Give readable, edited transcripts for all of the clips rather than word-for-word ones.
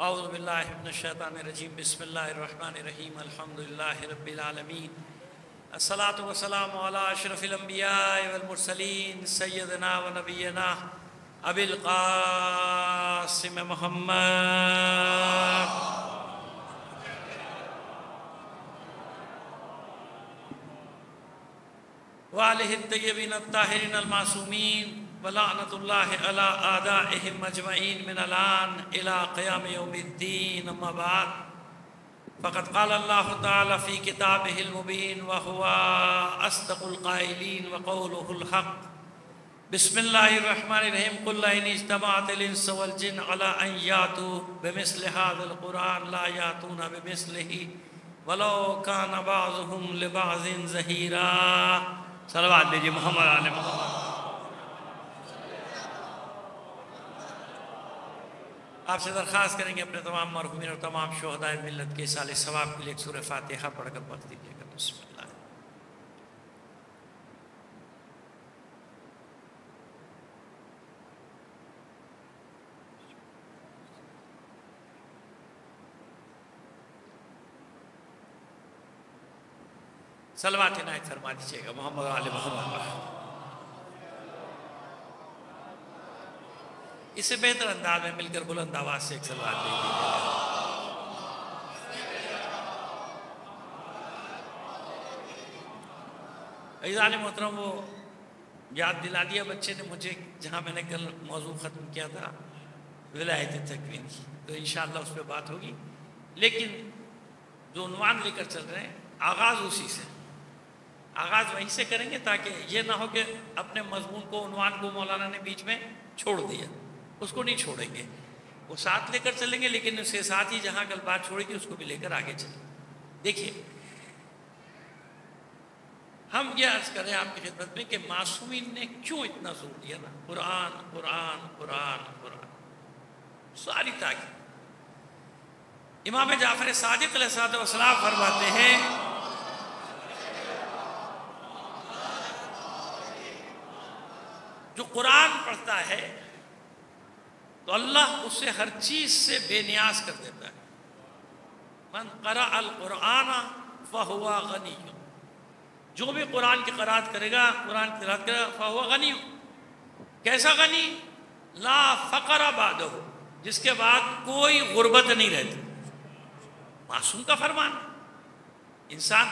اعوذ باللہ من الشیطان الرجیم بسم اللہ الرحمن الرحیم الحمدللہ رب العالمین الصلاۃ والسلام علی اشرف الانبیاء والمرسلین سیدنا و نبینا ابی القاسم محمد وآلہ الطیبین الطاہرین المعصومین ولعنت اللہ علی اعدائہم اجمعین من الان الى قیام یوم الدین اما بعد فقد قال اللہ تعالی فی کتابہ المبین وہو اصدق القائلین وقولہ الحق بسم اللہ الرحمن الرحیم قل ان اجتمعت الانس والجن علی ان یاتوا بمثل هذا القرآن لا یاتون بمثلہ ولو کان بعضهم لبعض ظہیرا۔ صلوات دیجیے محمد علی محمد۔ آپ سے درخواست کریں گے اپنے تمام مرحومین اور تمام شہداء ملت کے سال ثواب کے لیے ایک سورہ فاتحہ پڑھ کر وقت دیجیے گا۔ بسم اللہ۔ صلوات عنایت فرما دیجیے گا محمد علی محمد۔ اس سے بہتر انداز میں مل کر بلند آواز سے ایک صلوات دے دیجیے گا۔ عزیزان محترم، وہ یاد دلا دیا بچے نے مجھے جہاں میں نے کل موضوع ختم کیا تھا ولایت تکوین کی، تو انشاءاللہ اس پہ بات ہوگی، لیکن جو عنوان لے کر چل رہے ہیں آغاز اسی سے، آغاز وہیں سے کریں گے تاکہ یہ نہ ہو کہ اپنے مضمون کو عنوان کو مولانا نے بیچ میں چھوڑ دیا، اس کو نہیں چھوڑیں گے، وہ ساتھ لے کر چلیں گے، لیکن اس کے ساتھ ہی جہاں کل بات چھوڑے گی اس کو بھی لے کر آگے چلیں۔ دیکھیے، ہم یہ عرض کریں آپ کی خدمت میں کہ معصومین نے کیوں اتنا زور دیا نا، قرآن قرآن قرآن قرآن، ساری تاکید۔ امام جعفر صادق علیہ السلام فرماتے ہیں جو قرآن پڑھتا ہے تو اللہ اسے ہر چیز سے بے نیاز کر دیتا ہے۔ من قرأ القرآن فہو غنی، جو بھی قرآن کی قرأت کرے گا، قرآن کی قرأت کرے گا، فہو غنی، کیسا غنی؟ لا فقر بعدہ، جس کے بعد کوئی غربت نہیں رہتی۔ معصوم کا فرمان، انسان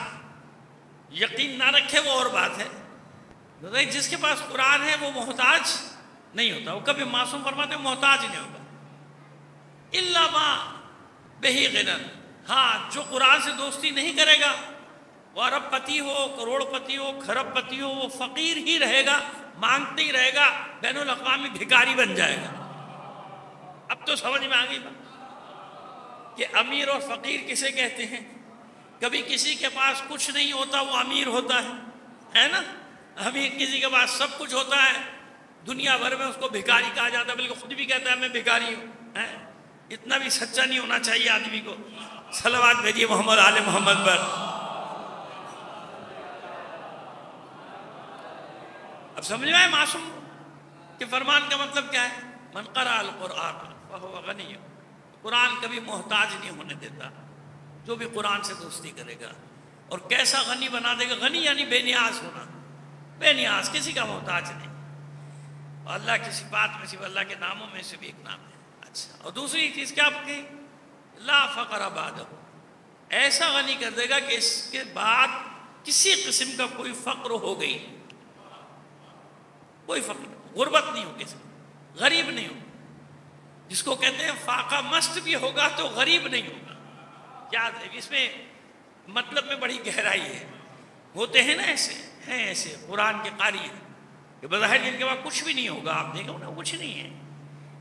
یقین نہ رکھے وہ اور بات ہے، جس کے پاس قرآن ہے وہ محتاج نہیں ہوتا، وہ کبھی معصوم فرماتے ہیں محتاج نہیں ہوگا۔ الا ما بہی غنن، ہاں جو قرآن سے دوستی نہیں کرے گا وہ ارب پتی ہو، کروڑ پتی ہو، کھرب پتی ہو، وہ فقیر ہی رہے گا، مانگتے ہی رہے گا، بین الاقوامی بھکاری بن جائے گا۔ اب تو سمجھ میں آ گئی بات کہ امیر اور فقیر کسے کہتے ہیں؟ کبھی کسی کے پاس کچھ نہیں ہوتا وہ امیر ہوتا ہے نا، امیر کسی کے پاس سب کچھ ہوتا ہے، دنیا بھر میں اس کو بھکاری کہا جاتا ہے، بلکہ خود بھی کہتا ہے میں بھکاری ہوں۔ اتنا بھی سچا نہیں ہونا چاہیے آدمی کو۔ صلوات بھیجیے محمد آل محمد پر۔ اب سمجھ میں آئے معصوم کہ فرمان کا مطلب کیا ہے؟ من قرأ القرآن فہو غنی، قرآن کبھی محتاج نہیں ہونے دیتا، جو بھی قرآن سے دوستی کرے گا۔ اور کیسا غنی بنا دے گا؟ غنی یعنی بے نیاز ہونا، بے نیاز، کسی کا محتاج نہیں۔ اور اللہ کی صفات میں صرف اللہ کے ناموں میں سے بھی ایک نام ہے۔ اچھا، اور دوسری چیز کیا کہی؟ لا فقر بعدہ، ایسا غنی کر دے گا کہ اس کے بعد کسی قسم کا کوئی فقر ہو گئی، کوئی فقر، غربت نہیں ہو، کسی غریب نہیں ہو، جس کو کہتے ہیں فاقہ مست بھی ہوگا تو غریب نہیں ہوگا۔ یاد ہے، اس میں مطلب میں بڑی گہرائی ہے۔ ہوتے ہیں نا ایسے، ہیں ایسے قرآن کے قاری ہیں کہ بظاہر جن کے بعد کچھ بھی نہیں ہوگا، آپ دیکھو نا کچھ نہیں ہے،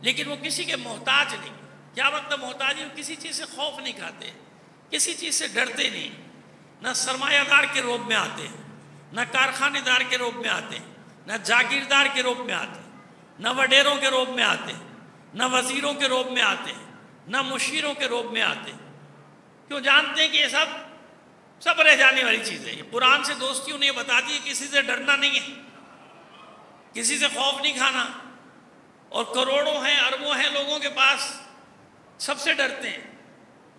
لیکن وہ کسی کے محتاج نہیں۔ کیا مطلب محتاج ہے؟ کسی چیز سے خوف نہیں کھاتے، کسی چیز سے ڈرتے نہیں، نہ سرمایہ دار کے روب میں آتے ہیں، نہ کارخانے دار کے روب میں آتے ہیں، نہ جاگیردار کے روب میں آتے ہیں، نہ وڈیروں کے روب میں آتے ہیں، نہ وزیروں کے روب میں آتے ہیں، نہ مشیروں کے روب میں آتے ہیں۔ کیوں؟ جانتے ہیں کہ یہ سب رہ جانے والی چیزیں ہیں۔ قرآن سے دوستی انہیں بتاتی ہے کسی سے ڈرنا نہیں ہے، کسی سے خوف نہیں کھانا، اور کروڑوں ہیں، اربوں ہیں لوگوں کے پاس، سب سے ڈرتے ہیں،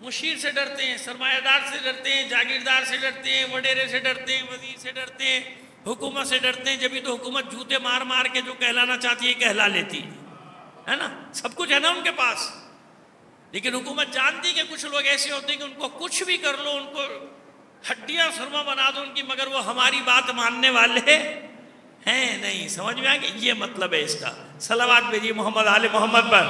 مشیر سے ڈرتے ہیں، سرمایہ دار سے ڈرتے ہیں، جاگیردار سے ڈرتے ہیں، وڈیرے سے ڈرتے ہیں، وزیر سے ڈرتے ہیں، حکومت سے ڈرتے ہیں. جبھی تو حکومت جوتے مار مار کے جو کہلانا چاہتی ہے کہلا لیتی ہے نا. سب کچھ ہے نا ان کے پاس، لیکن حکومت جانتی کہ کچھ لوگ ایسے ہوتے ہیں کہ ان کو کچھ بھی کر لو، ان کو ہڈیاں سرما بنا دو ان کی، مگر وہ ہماری بات ماننے والے ہیں نہیں. سمجھ میں آ گیا؟ یہ مطلب ہے اس کا. صلوات بھیجیے محمد آل محمد پر.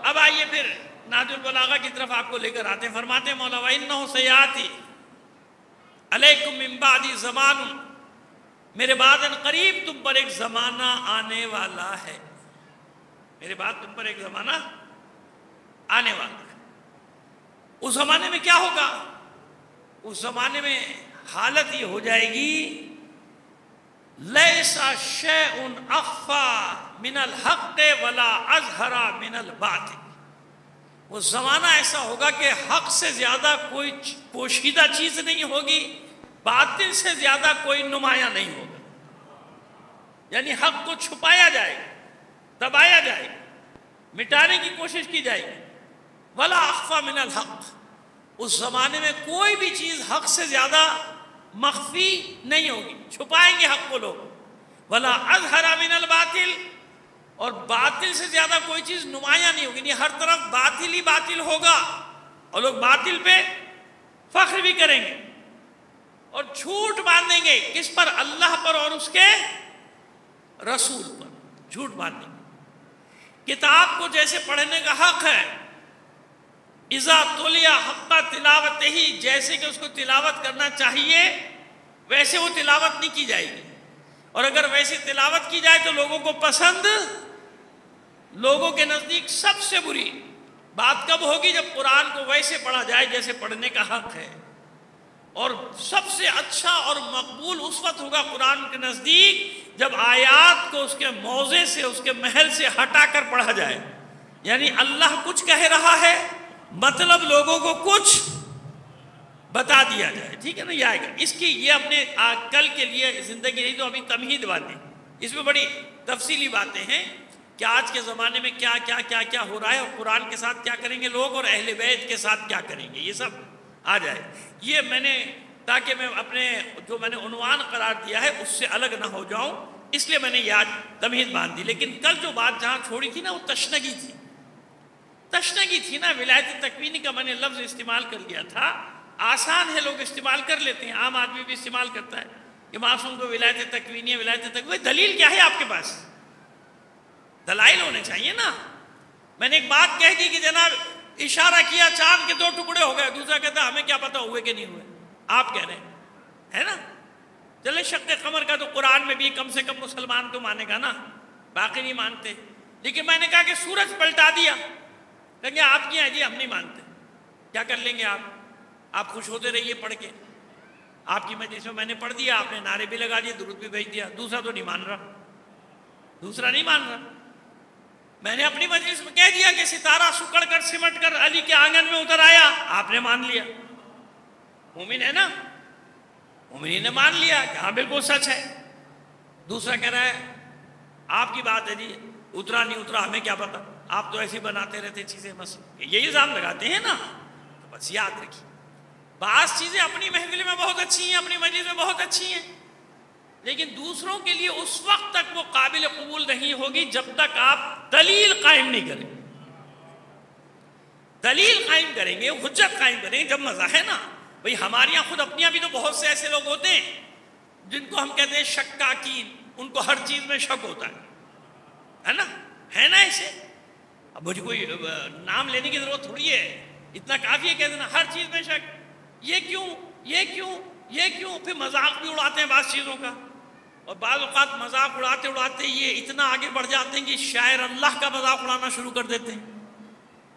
اب آئیے پھر نہج البلاغہ کی طرف آپ کو لے کر آتے ہیں. فرماتے ہیں مولا وَإِنَّهُ سَيَأْتِي عَلَيْكُم مِّن بَعْدِي زَمَانٌ، میرے بعد ان قریب تم پر ایک زمانہ آنے والا ہے. میرے بعد تم پر ایک زمانہ آنے والا ہے. اس زمانے میں کیا ہوگا؟ اس زمانے میں حالت یہ ہو جائے گی لَيْسَ شَيْءٌ أَخْفَى مِنَ الْحَقِّ وَلَا أَظْهَرَ مِنَ الْبَاطِلِ. وہ زمانہ ایسا ہوگا کہ حق سے زیادہ کوئی پوشیدہ چیز نہیں ہوگی، باطل سے زیادہ کوئی نمایاں نہیں ہوگا. یعنی حق کو چھپایا جائے گا، دبایا جائے گا، مٹانے کی کوشش کی جائے گی. وَلَا أَخْفَى مِنَ الْحَقِّ. اس زمانے میں کوئی بھی چیز حق سے زیادہ مخفی نہیں ہوگی، چھپائیں گے حق کو لوگ. وَلَا أَظْهَرَ مِنَ الْبَاطِلِ. اور باطل سے زیادہ کوئی چیز نمایاں نہیں ہوگی. ہر طرف باطل ہی باطل ہوگا اور لوگ باطل پہ فخر بھی کریں گے اور جھوٹ باندھیں گے. کس پر؟ اللہ پر اور اس کے رسول پر جھوٹ باندھیں گے. کتاب کو جیسے پڑھنے کا حق ہے، اذا تلیا حق تلاوت ہی، جیسے کہ اس کو تلاوت کرنا چاہیے ویسے وہ تلاوت نہیں کی جائے گی. اور اگر ویسے تلاوت کی جائے تو لوگوں کو پسند، لوگوں کے نزدیک سب سے بری بات کب ہوگی؟ جب قرآن کو ویسے پڑھا جائے جیسے پڑھنے کا حق ہے. اور سب سے اچھا اور مقبول اس وقت ہوگا قرآن کے نزدیک جب آیات کو اس کے موضع سے، اس کے محل سے ہٹا کر پڑھا جائے. یعنی اللہ کچھ کہہ رہا ہے، مطلب لوگوں کو کچھ بتا دیا جائے. ٹھیک ہے نا؟ یہ آئے گا. اس کی یہ اپنے کل کے لیے زندگی نہیں تو ابھی تمہید باتیں، اس میں بڑی تفصیلی باتیں ہیں کہ آج کے زمانے میں کیا کیا کیا کیا ہو رہا ہے اور قرآن کے ساتھ کیا کریں گے لوگ اور اہل بیت کے ساتھ کیا کریں گے. یہ سب آ جائے. یہ میں نے تاکہ میں اپنے جو میں نے عنوان قرار دیا ہے اس سے الگ نہ ہو جاؤں، اس لیے میں نے یاد تمہید باندھ دی. لیکن کل جو بات جہاں چھوڑی تھی نا وہ تشنگی تھی. تشنگی تھی نا. ولایت تکوینی کا میں نے لفظ استعمال کر لیا تھا. آسان ہے، لوگ استعمال کر لیتے ہیں، عام آدمی بھی استعمال کرتا ہے کہ معصوم کو ولایت تکوینی ہے، ولایت تکوینی. دلیل کیا ہے آپ کے پاس؟ دلائل ہونے چاہیے نا. میں نے ایک بات کہہ دی کہ جناب اشارہ کیا چاند کے 2 ٹکڑے ہو گئے، دوسرا کہتا ہمیں کیا پتہ ہوئے کہ نہیں ہوئے. آپ کہہ رہے ہیں، ہے نا؟ چلے شق قمر کا تو قرآن میں بھی کم سے کم مسلمان تو مانے گا نا، باقی نہیں مانتے. لیکن میں نے کہا کہ سورج پلٹا دیا، کہیں گے آپ کی ہیں جی ہم نہیں مانتے. کیا کر لیں گے آپ خوش ہوتے رہیے پڑھ کے. آپ کی مجلس میں میں نے پڑھ دیا، آپ نے نعرے بھی لگا دیے، درود بھی بھیج دیا. دوسرا تو نہیں مان رہا، دوسرا نہیں مان رہا. میں نے اپنی مجلس میں کہہ دیا کہ ستارہ سکڑ کر سمٹ کر علی کے آنگن میں اتر آیا، آپ نے مان لیا. مومن ہے نا، مومنین نے مان لیا کہ ہاں بالکل سچ ہے. دوسرا کہہ رہا ہے آپ کی بات ہے جی، اترا نہیں اترا ہمیں کیا پتا، آپ تو ایسے بناتے رہتے چیزیں. مسئلہ یہی الزام لگاتے ہیں نا. تو بس یاد رکھیے بعض چیزیں اپنی محفل میں بہت اچھی ہیں، اپنی مجلس میں بہت اچھی ہیں، لیکن دوسروں کے لیے اس وقت تک وہ قابل قبول نہیں ہوگی جب تک آپ دلیل قائم نہیں کریں. دلیل قائم کریں گے، حجت قائم کریں گے جب مزہ ہے نا. بھئی ہمارے یہاں خود اپنی بھی تو بہت سے ایسے لوگ ہوتے ہیں جن کو ہم کہتے ہیں شکاکین، ان کو ہر چیز میں شک ہوتا ہے نا؟ ہے نا ایسے؟ اب مجھے کوئی نام لینے کی ضرورت تھوڑی ہے، اتنا کافی ہے کہہ دینا ہر چیز میں شک. یہ کیوں، یہ کیوں، یہ کیوں؟ پھر مذاق بھی اڑاتے ہیں بعض چیزوں کا. اور بعض اوقات مذاق اڑاتے اڑاتے یہ اتنا آگے بڑھ جاتے ہیں کہ شاعر اللہ کا مذاق اڑانا شروع کر دیتے ہیں.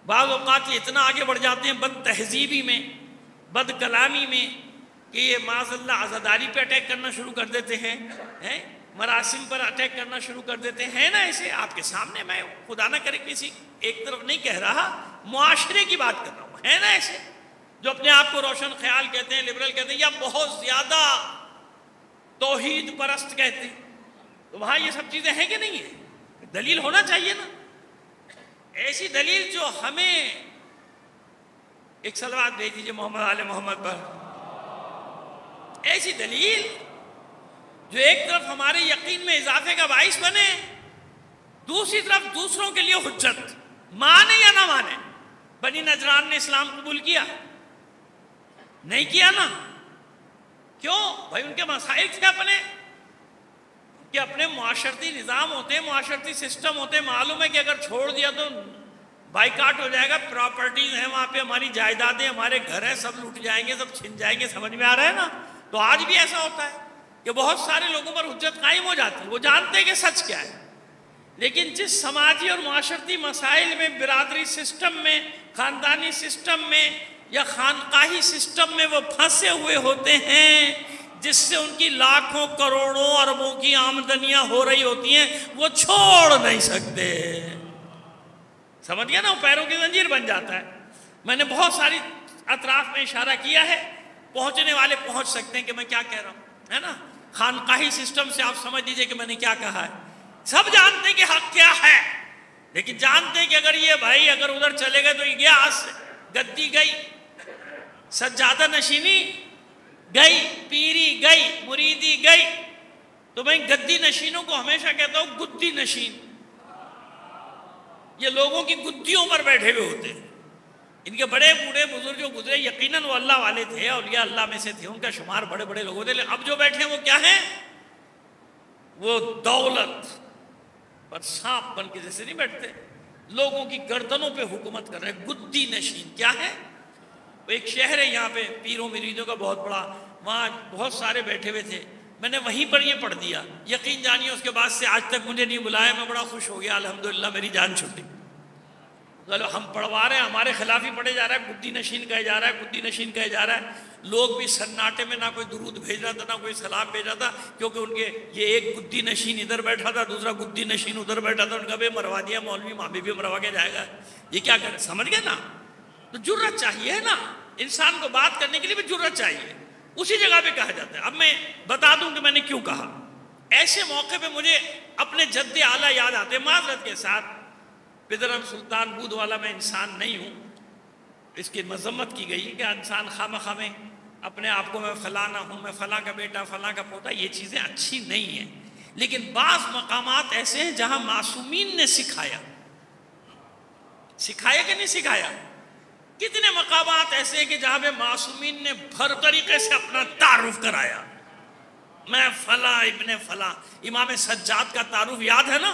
بعض اوقات یہ اتنا آگے بڑھ جاتے ہیں بد تہذیبی میں، بد کلامی میں، کہ یہ معاذ اللہ عزاداری پہ اٹیک کرنا شروع کر دیتے ہیں، مراسم پر اٹیک کرنا شروع کر دیتے ہیں نا. ایسے آپ کے سامنے میں خدا نہ کرے کسی ایک طرف نہیں کہہ رہا، معاشرے کی بات کر رہا ہوں. ہے نا ایسے جو اپنے آپ کو روشن خیال کہتے ہیں، لبرل کہتے ہیں، یا بہت زیادہ توحید پرست کہتے ہیں. تو وہاں یہ سب چیزیں ہیں کہ نہیں ہیں؟ دلیل ہونا چاہیے نا، ایسی دلیل جو ہمیں، ایک صلوات بھیج دیجیے محمد آل محمد پر، ایسی دلیل جو ایک طرف ہمارے یقین میں اضافے کا باعث بنے، دوسری طرف دوسروں کے لیے حجت، مانے یا نہ مانے۔ بنی نجران نے اسلام قبول کیا؟ نہیں کیا نا، کیوں؟ بھائی ان کے مسائل تھے اپنے، کہ اپنے معاشرتی نظام ہوتے ہیں، معاشرتی سسٹم ہوتے ہیں، معلوم ہے کہ اگر چھوڑ دیا تو بائیکاٹ ہو جائے گا، پراپرٹیز ہیں وہاں پہ، ہماری جائیدادیں، ہمارے گھر ہیں، سب لوٹ جائیں گے، سب چھن جائیں گے، سمجھ میں آ رہا ہے نا؟ تو آج بھی ایسا ہوتا ہے کہ بہت سارے لوگوں پر حجت قائم ہو جاتی ہے، وہ جانتے ہیں کہ سچ کیا ہے، لیکن جس سماجی اور معاشرتی مسائل میں، برادری سسٹم میں، خاندانی سسٹم میں یا خانقاہی سسٹم میں وہ پھنسے ہوئے ہوتے ہیں، جس سے ان کی لاکھوں کروڑوں اربوں کی آمدنیاں ہو رہی ہوتی ہیں، وہ چھوڑ نہیں سکتے۔ سمجھ گیا نا؟ وہ پیروں کی زنجیر بن جاتا ہے۔ میں نے بہت ساری اطراف میں اشارہ کیا ہے، پہنچنے والے پہنچ سکتے ہیں کہ میں کیا کہہ رہا ہوں، ہے نا؟ خانقاہی سسٹم سے آپ سمجھ لیجئے کہ میں نے کیا کہا ہے۔ سب جانتے ہیں کہ حق کیا ہے، لیکن جانتے ہیں کہ اگر یہ بھائی اگر ادھر چلے گئے تو یہ گیا، گدی گئی، سجادہ نشینی گئی، پیری گئی، مریدی گئی، تو میں گدی نشینوں کو ہمیشہ کہتا ہوں گدی نشین۔ یہ لوگوں کی گدیوں پر بیٹھے ہوئے ہوتے ہیں، ان کے بڑے بوڑھے بزرگ جو گزرے یقیناً وہ اللہ والے تھے، اولیاء اللہ میں سے تھے، ان کا شمار بڑے بڑے لوگوں تھے، لیکن اب جو بیٹھے ہیں وہ کیا ہیں؟ وہ دولت پر سانپ بن کے جیسے نہیں بیٹھتے، لوگوں کی گردنوں پہ حکومت کر رہے ہیں، گدی نشین۔ کیا ہے؟ ایک شہر ہے یہاں پہ پیروں مریدوں کا بہت بڑا، وہاں بہت سارے بیٹھے ہوئے تھے، میں نے وہیں پر یہ پڑھ دیا، یقین جانیے اس کے بعد سے آج تک مجھے نہیں بلایا، میں بڑا خوش ہو گیا، الحمدللہ میری جان چھٹی۔ ہم پڑھوا رہے ہیں، ہمارے خلاف ہی پڑھے جا رہا ہے، گدی نشین کہے جا رہا ہے، گدی نشین کہے جا رہا ہے۔ لوگ بھی سناٹے میں، نہ کوئی درود بھیج رہا تھا، نہ کوئی سلام بھیج رہا تھا، کیونکہ ان کے یہ ایک گدی نشین ادھر بیٹھا تھا، دوسرا گدی نشین ادھر بیٹھا تھا، ان کا بھی مروا دیا، مولوی مامی بھی مروا کے جائے گا، یہ کیا کرے؟ سمجھ گئے نا؟ تو جرأت چاہیے نا، انسان کو بات کرنے کے لیے بھی جرأت چاہیے، اسی جگہ پہ کہا جاتا ہے۔ اب میں بتا دوں کہ میں نے کیوں کہا۔ ایسے موقع پہ مجھے اپنے جد اعلیٰ یاد آتے، معذرت کے ساتھ پدرم سلطان بود والا میں انسان نہیں ہوں، اس کی مذمت کی گئی ہے کہ انسان خواہ میں اپنے آپ کو میں فلانا ہوں، میں فلاں کا بیٹا، فلاں کا پوتا، یہ چیزیں اچھی نہیں ہیں، لیکن بعض مقامات ایسے ہیں جہاں معصومین نے سکھایا کہ نہیں سکھایا؟ کتنے مقامات ایسے ہیں کہ جہاں پہ معصومین نے بھر طریقے سے اپنا تعارف کرایا، میں فلاں ابن فلاں۔ امام سجاد کا تعارف یاد ہے نا؟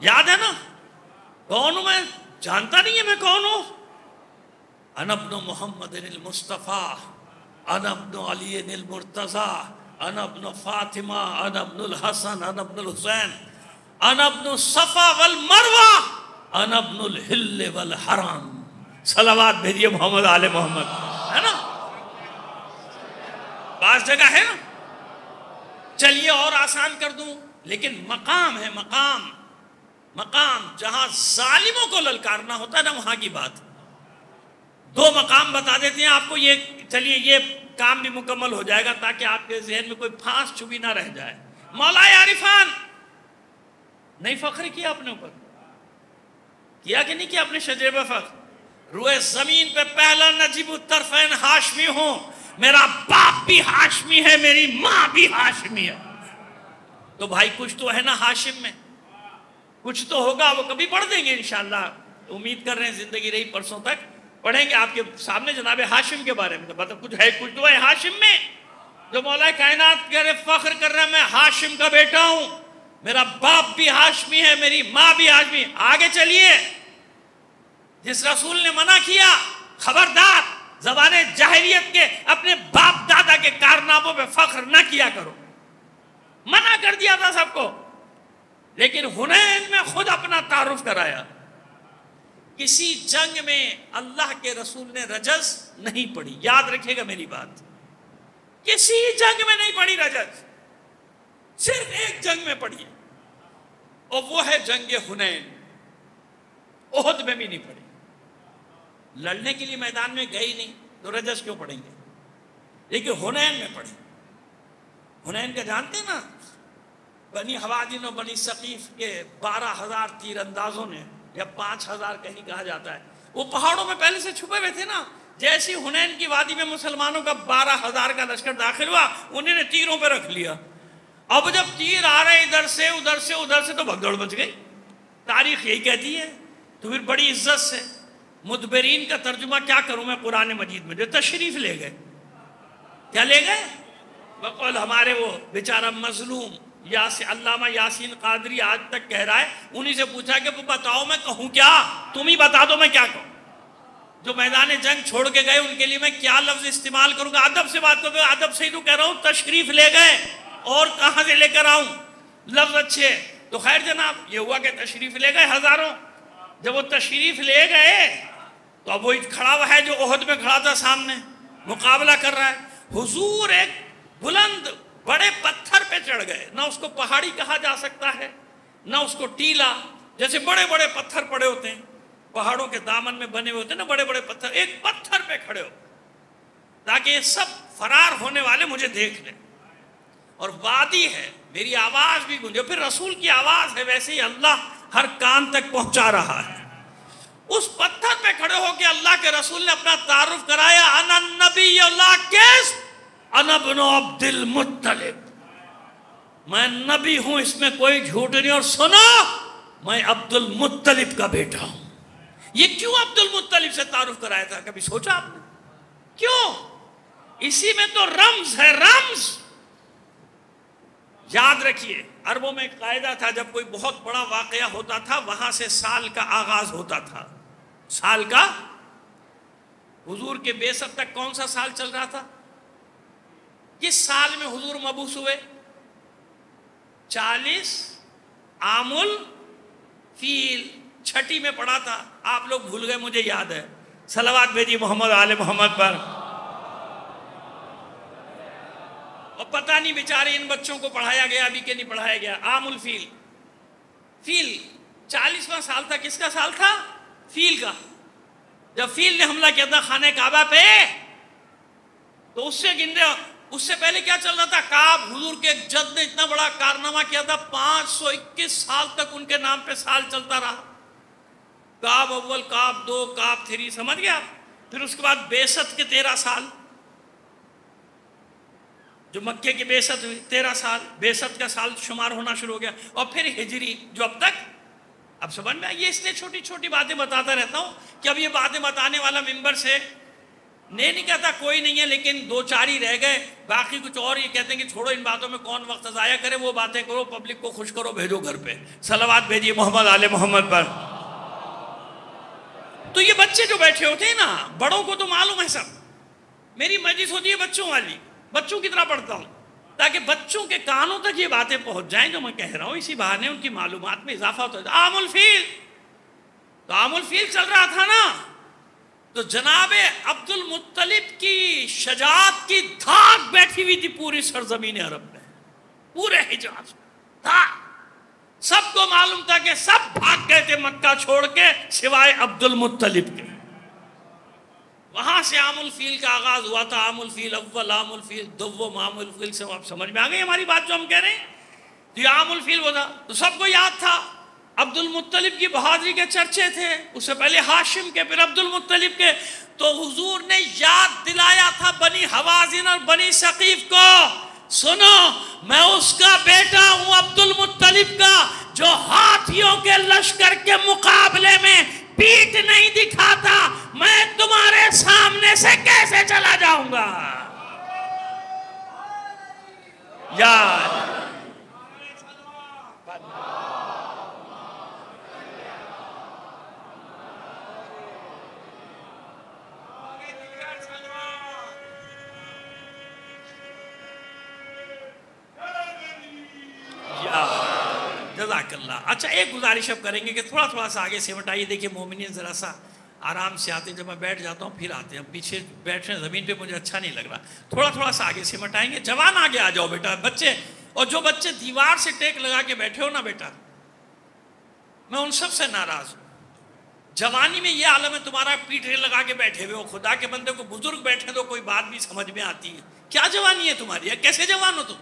یاد ہے نا؟ کون ہوں میں؟ جانتا نہیں ہے میں کون ہوں؟ انا ابن محمد المصطفیٰ، انا ابن علی المرتضیٰ، انا ابن فاطمہ، انا ابن الحسن، انا ابن الحسین، انا ابن الصفا والمروہ، انا ابن الحل والحرام۔ صلوات بھیجئے محمد آل محمد، ہے نا؟ بعض جگہ ہے نا؟ چلیے اور آسان کر دوں، لیکن مقام ہے، مقام جہاں ظالموں کو للکارنا ہوتا ہے نا، وہاں کی بات۔ دو مقام بتا دیتے ہیں آپ کو، یہ چلیے یہ کام بھی مکمل ہو جائے گا تاکہ آپ کے ذہن میں کوئی پھانس چبھی نہ رہ جائے۔ مولا عارفان، نہیں فخر کیا اپنے اوپر؟ کیا کہ نہیں کیا اپنے شجرے پہ فخر؟ روئے زمین پہ پہلا نجیب الطرفین ہاشمی ہوں، میرا باپ بھی ہاشمی ہے، میری ماں بھی ہاشمی ہے، تو بھائی کچھ تو ہے نا ہاشم میں، کچھ تو ہوگا، وہ کبھی پڑھ دیں گے انشاءاللہ، امید کر رہے ہیں زندگی رہی پرسوں تک پڑھیں گے آپ کے سامنے جناب ہاشم کے بارے میں، مطلب کچھ ہے، کچھ تو ہے ہاشم میں، جو مولا کائنات کہہ رہے فخر کر رہا ہے میں ہاشم کا بیٹا ہوں، میرا باپ بھی ہاشمی ہے، میری ماں بھی ہاشمی۔ آگے چلیے، جس رسول نے منع کیا خبردار زبان جاہلیت کے اپنے باپ دادا کے کارناموں پہ فخر نہ کیا کرو، منع کر دیا تھا سب کو، لیکن حنین میں خود اپنا تعارف کرایا۔ کسی جنگ میں اللہ کے رسول نے رجز نہیں پڑھی، یاد رکھے گا میری بات، کسی جنگ میں نہیں پڑھی رجز، صرف ایک جنگ میں پڑھی ہے، اور وہ ہے جنگ حنین۔ احد میں بھی نہیں پڑھی، لڑنے کے لیے میدان میں گئی نہیں تو رجز کیوں پڑھیں گے، لیکن حنین میں پڑھی۔ حنین کا جانتے ہیں نا؟ بنی حوازن اور بنی ثقیف کے 12,000 تیر اندازوں نے، یا 5,000 کہیں کہا جاتا ہے، وہ پہاڑوں میں پہلے سے چھپے ہوئے تھے نا. جیسی حنین کی وادی میں مسلمانوں کا 12,000 کا لشکر داخل ہوا، انہیں نے تیروں پہ رکھ لیا. اب جب تیر آ رہے ادھر سے ادھر سے ادھر سے تو بھگدڑ مچ گئی. تاریخ یہی کہتی ہے. تو پھر بڑی عزت سے مدبرین کا ترجمہ کیا کروں میں قرآن مجید میں، جو تشریف لے گئے. کیا لے گئے؟ بقول ہمارے وہ بیچارہ مظلوم علامہ یاسین قادری آج تک کہہ رہا ہے، انہی سے پوچھا کہ بتاؤ میں کہوں کیا، تم ہی بتا دو میں کیا کہوں. جو میدان جنگ چھوڑ کے گئے ان کے لیے میں کیا لفظ استعمال کروں گا؟ ادب سے بات کروں گا. ادب سے ہی تو کہہ رہا ہوں تشریف لے گئے، اور کہاں سے لے کر آؤں لفظ اچھے. تو خیر جناب، یہ ہوا کہ تشریف لے گئے ہزاروں. جب وہ تشریف لے گئے تو اب وہ کھڑا ہوا ہے جو احد میں کھڑا تھا سامنے، مقابلہ کر رہا ہے. حضور ایک بلند بڑے پتھر پہ چڑھ گئے. نہ اس کو پہاڑی کہا جا سکتا ہے، نہ اس کو ٹیلا. جیسے بڑے بڑے پتھر پڑے ہوتے ہیں پہاڑوں کے دامن میں بنے ہوتے ہیں نا، بڑے بڑے پتھر، ایک پتھر پہ کھڑے ہو تاکہ یہ سب فرار ہونے والے مجھے دیکھ لیں. اور وادی ہے، میری آواز بھی گونجے. پھر رسول کی آواز ہے، ویسے ہی اللہ ہر کان تک پہنچا رہا ہے. اس پتھر پہ کھڑے ہو کے اللہ کے رسول نے اپنا تعارف کرایا. انا النبی لا کذب، انا ابن عبد المطلب. میں نبی ہوں، اس میں کوئی جھوٹ نہیں. اور سنو، میں عبد المطلب کا بیٹا ہوں. یہ کیوں عبد المطلب سے تعارف کرایا تھا؟ کبھی سوچا آپ نے کیوں؟ اسی میں تو رمز ہے، رمز. یاد رکھیے، عربوں میں ایک قاعدہ تھا، جب کوئی بہت بڑا واقعہ ہوتا تھا وہاں سے سال کا آغاز ہوتا تھا. سال کا، حضور کے بعثت تک کون سا سال چل رہا تھا؟ کس سال میں حضور مبعوث ہوئے؟ 40 عام الفیل، چھٹی میں پڑھا تھا. آپ لوگ بھول گئے، مجھے یاد ہے. صلوات بھیجی محمد آل محمد پر. اور پتہ نہیں بیچارے ان بچوں کو پڑھایا گیا ابھی کہ نہیں پڑھایا گیا. عام الفیل، فیل 40واں سال تھا. کس کا سال تھا؟ فیل کا. جب فیل نے حملہ کیا تھا خانہ کعبہ پہ تو اس سے اس سے پہلے کیا چل رہا تھا؟ کعب، حضور کے ایک جد نے اتنا بڑا کارنامہ کیا تھا، 521 سال تک ان کے نام پہ سال چلتا رہا. کعب اول، کعب دو، کعب 3، سمجھ گیا. پھر اس کے بعد بعثت کے 13 سال، جو مکے کی بعثت ہوئی 13 سال، بعثت کا سال شمار ہونا شروع ہو گیا. اور پھر ہجری، جو اب تک، اب سمجھ میں آئی. اس لیے چھوٹی چھوٹی باتیں بتاتا رہتا ہوں کہ اب یہ باتیں بتانے والا ممبر سے نہیں کہتا کوئی نہیں ہے، لیکن 2-4 ہی رہ گئے، باقی کچھ اور یہ کہتے ہیں کہ چھوڑو ان باتوں میں کون وقت ضائع کرے. وہ باتیں کرو، پبلک کو خوش کرو، بھیجو گھر پہ. صلوات بھیجیے محمد آل محمد پر. تو یہ بچے جو بیٹھے ہوتے ہیں نا، بڑوں کو تو معلوم ہے سب. میری مجلس ہوتی ہے بچوں والی، بچوں کی طرح پڑھتا ہوں تاکہ بچوں کے کانوں تک یہ باتیں پہنچ جائیں جو میں کہہ رہا ہوں. اسی بہانے ان کی معلومات میں اضافہ ہوتا ہے. عام الفیل، تو عام الفیل چل رہا تھا نا، تو جناب عبد المطلب کی شجاعت کی دھاک بیٹھی ہوئی تھی پوری سرزمین عرب میں، پورے حجاز تھا. سب کو معلوم تھا کہ سب بھاگ گئے تھے مکہ چھوڑ کے سوائے عبد المطلب کے. وہاں سے عام الفیل کا آغاز ہوا تھا. عام الفیل اول، عام الفیل دوم، عام الفیل سے آپ سمجھ میں آ گئی ہماری بات جو ہم کہہ رہے ہیں. تو یہ عام الفیل وہ تھا. تو سب کو یاد تھا عبد المطلب کی بہادری کے چرچے تھے، اس سے پہلے ہاشم کے، پھر عبد المطلب کے. تو حضور نے یاد دلایا تھا بنی حوازن اور بنی ثقیف کو، سنو میں اس کا بیٹا ہوں عبد المطلب کا، جو ہاتھیوں کے لشکر کے مقابلے میں پیٹ نہیں دکھاتا. میں تمہارے سامنے سے کیسے چلا جاؤں گا؟ یار جزاک اللہ. اچھا ایک گزارش اب کریں گے کہ تھوڑا تھوڑا سا آگے سے ہٹائیے. دیکھیے مومنین ذرا سا آرام سے آتے ہیں، جب میں بیٹھ جاتا ہوں پھر آتے ہیں. پیچھے بیٹھنے زمین پہ مجھے اچھا نہیں لگ رہا. تھوڑا تھوڑا سا آگے سے ہٹائیں گے. جوان آگے آ جاؤ بیٹا، بچے. اور جو بچے دیوار سے ٹیک لگا کے بیٹھے ہو نا بیٹا، میں ان سب سے ناراض ہوں. جوانی میں یہ عالم ہے تمہارا، پیٹ لگا کے بیٹھے ہوئے ہو. خدا کے بندے کو بزرگ بیٹھے تو کوئی بات بھی سمجھ میں آتی ہے. کیا جوانی ہے تمہاری؟ کیسے جوان ہو تم؟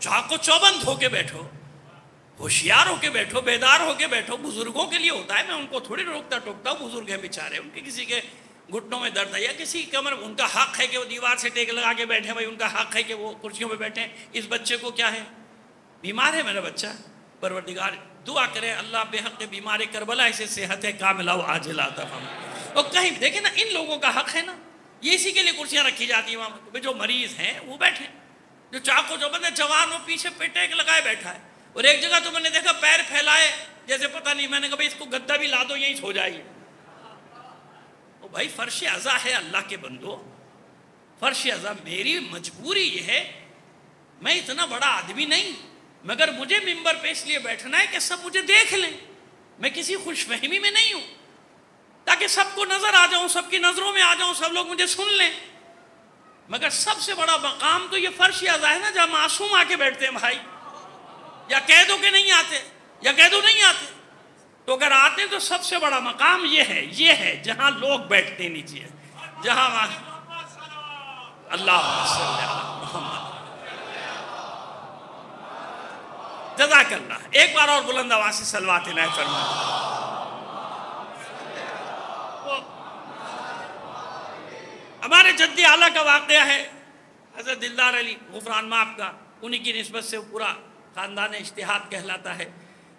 چاقو چوبند ہو کے بیٹھو, ہوشیار ہو کے بیٹھو, بیدار ہو کے بیٹھو. بزرگوں کے لیے ہوتا ہے, میں ان کو تھوڑی روکتا ٹوکتا ہوں, بزرگ ہیں بیچارے, ان کے کسی کے گھٹنوں میں درد ہے یا کسی کی کمر, ان کا حق ہے کہ وہ دیوار سے ٹیک لگا کے بیٹھے, بھائی ان کا حق ہے کہ وہ کرسیوں پہ بیٹھیں. اس بچے کو کیا ہے, بیمار ہے میرا بچہ, پروردگار دعا کرے اللہ بے حق بیمار کربلا اسے صحت کاملہ و عاجلہ عطا فرمائے. اور کہیں دیکھیں نا, ان لوگوں کا حق ہے نا, یہ اسی کے لیے کرسیاں رکھی جاتی ہیں وہاں, جو مریض ہیں وہ بیٹھیں, جو چاقو جو بندے جوان وہ پیچھے پہ ٹیک لگائے بیٹھا ہے. اور ایک جگہ تو میں نے دیکھا پیر پھیلائے جیسے پتہ نہیں, میں نے کہا بھائی اس کو گدا بھی لا دو یہیں سو جائیے. او بھائی فرش عزا ہے اللہ کے بندو, فرش عزا. میری مجبوری یہ ہے, میں اتنا بڑا آدمی نہیں, مگر مجھے ممبر پہ اس لیے بیٹھنا ہے کہ سب مجھے دیکھ لیں, میں کسی خوش فہمی میں نہیں ہوں, تاکہ سب کو نظر آ جاؤں, سب کی نظروں میں آ جاؤں, سب لوگ مجھے سن لیں. مگر سب سے بڑا مقام تو یہ فرش عزا ہے نا, جہاں معصوم آ کے بیٹھتے ہیں بھائی, یا قیدوں کے نہیں آتے, یا قیدوں نہیں آتے, تو اگر آتے تو سب سے بڑا مقام یہ ہے جہاں لوگ بیٹھتے نیچے, جہاں اللہ صلی علی محمد. جزاک اللہ. ایک بار اور بلند آواز سے صلوات الہی فرمائیں. ہمارے جد اعلیٰ کا واقعہ ہے, حضرت دلدار علی غفران مآب کا, انہی کی نسبت سے پورا خاندان اجتہاد کہلاتا ہے.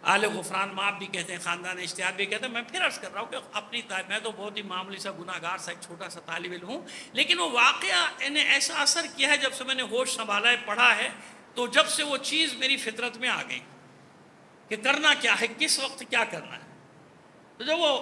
آل غفران مآب بھی کہتے ہیں, خاندان اجتہاد بھی کہتے ہیں. میں پھر عرض کر رہا ہوں کہ اپنی میں تو بہت ہی معمولی سا گناہ گار سا ایک چھوٹا سا طالب علم ہوں, لیکن وہ واقعہ انہیں ایسا اثر کیا ہے جب سے میں نے ہوش سنبھالا ہے, پڑھا ہے, تو جب سے وہ چیز میری فطرت میں آ گئی کہ کرنا کیا ہے, کس وقت کیا کرنا ہے. تو جب وہ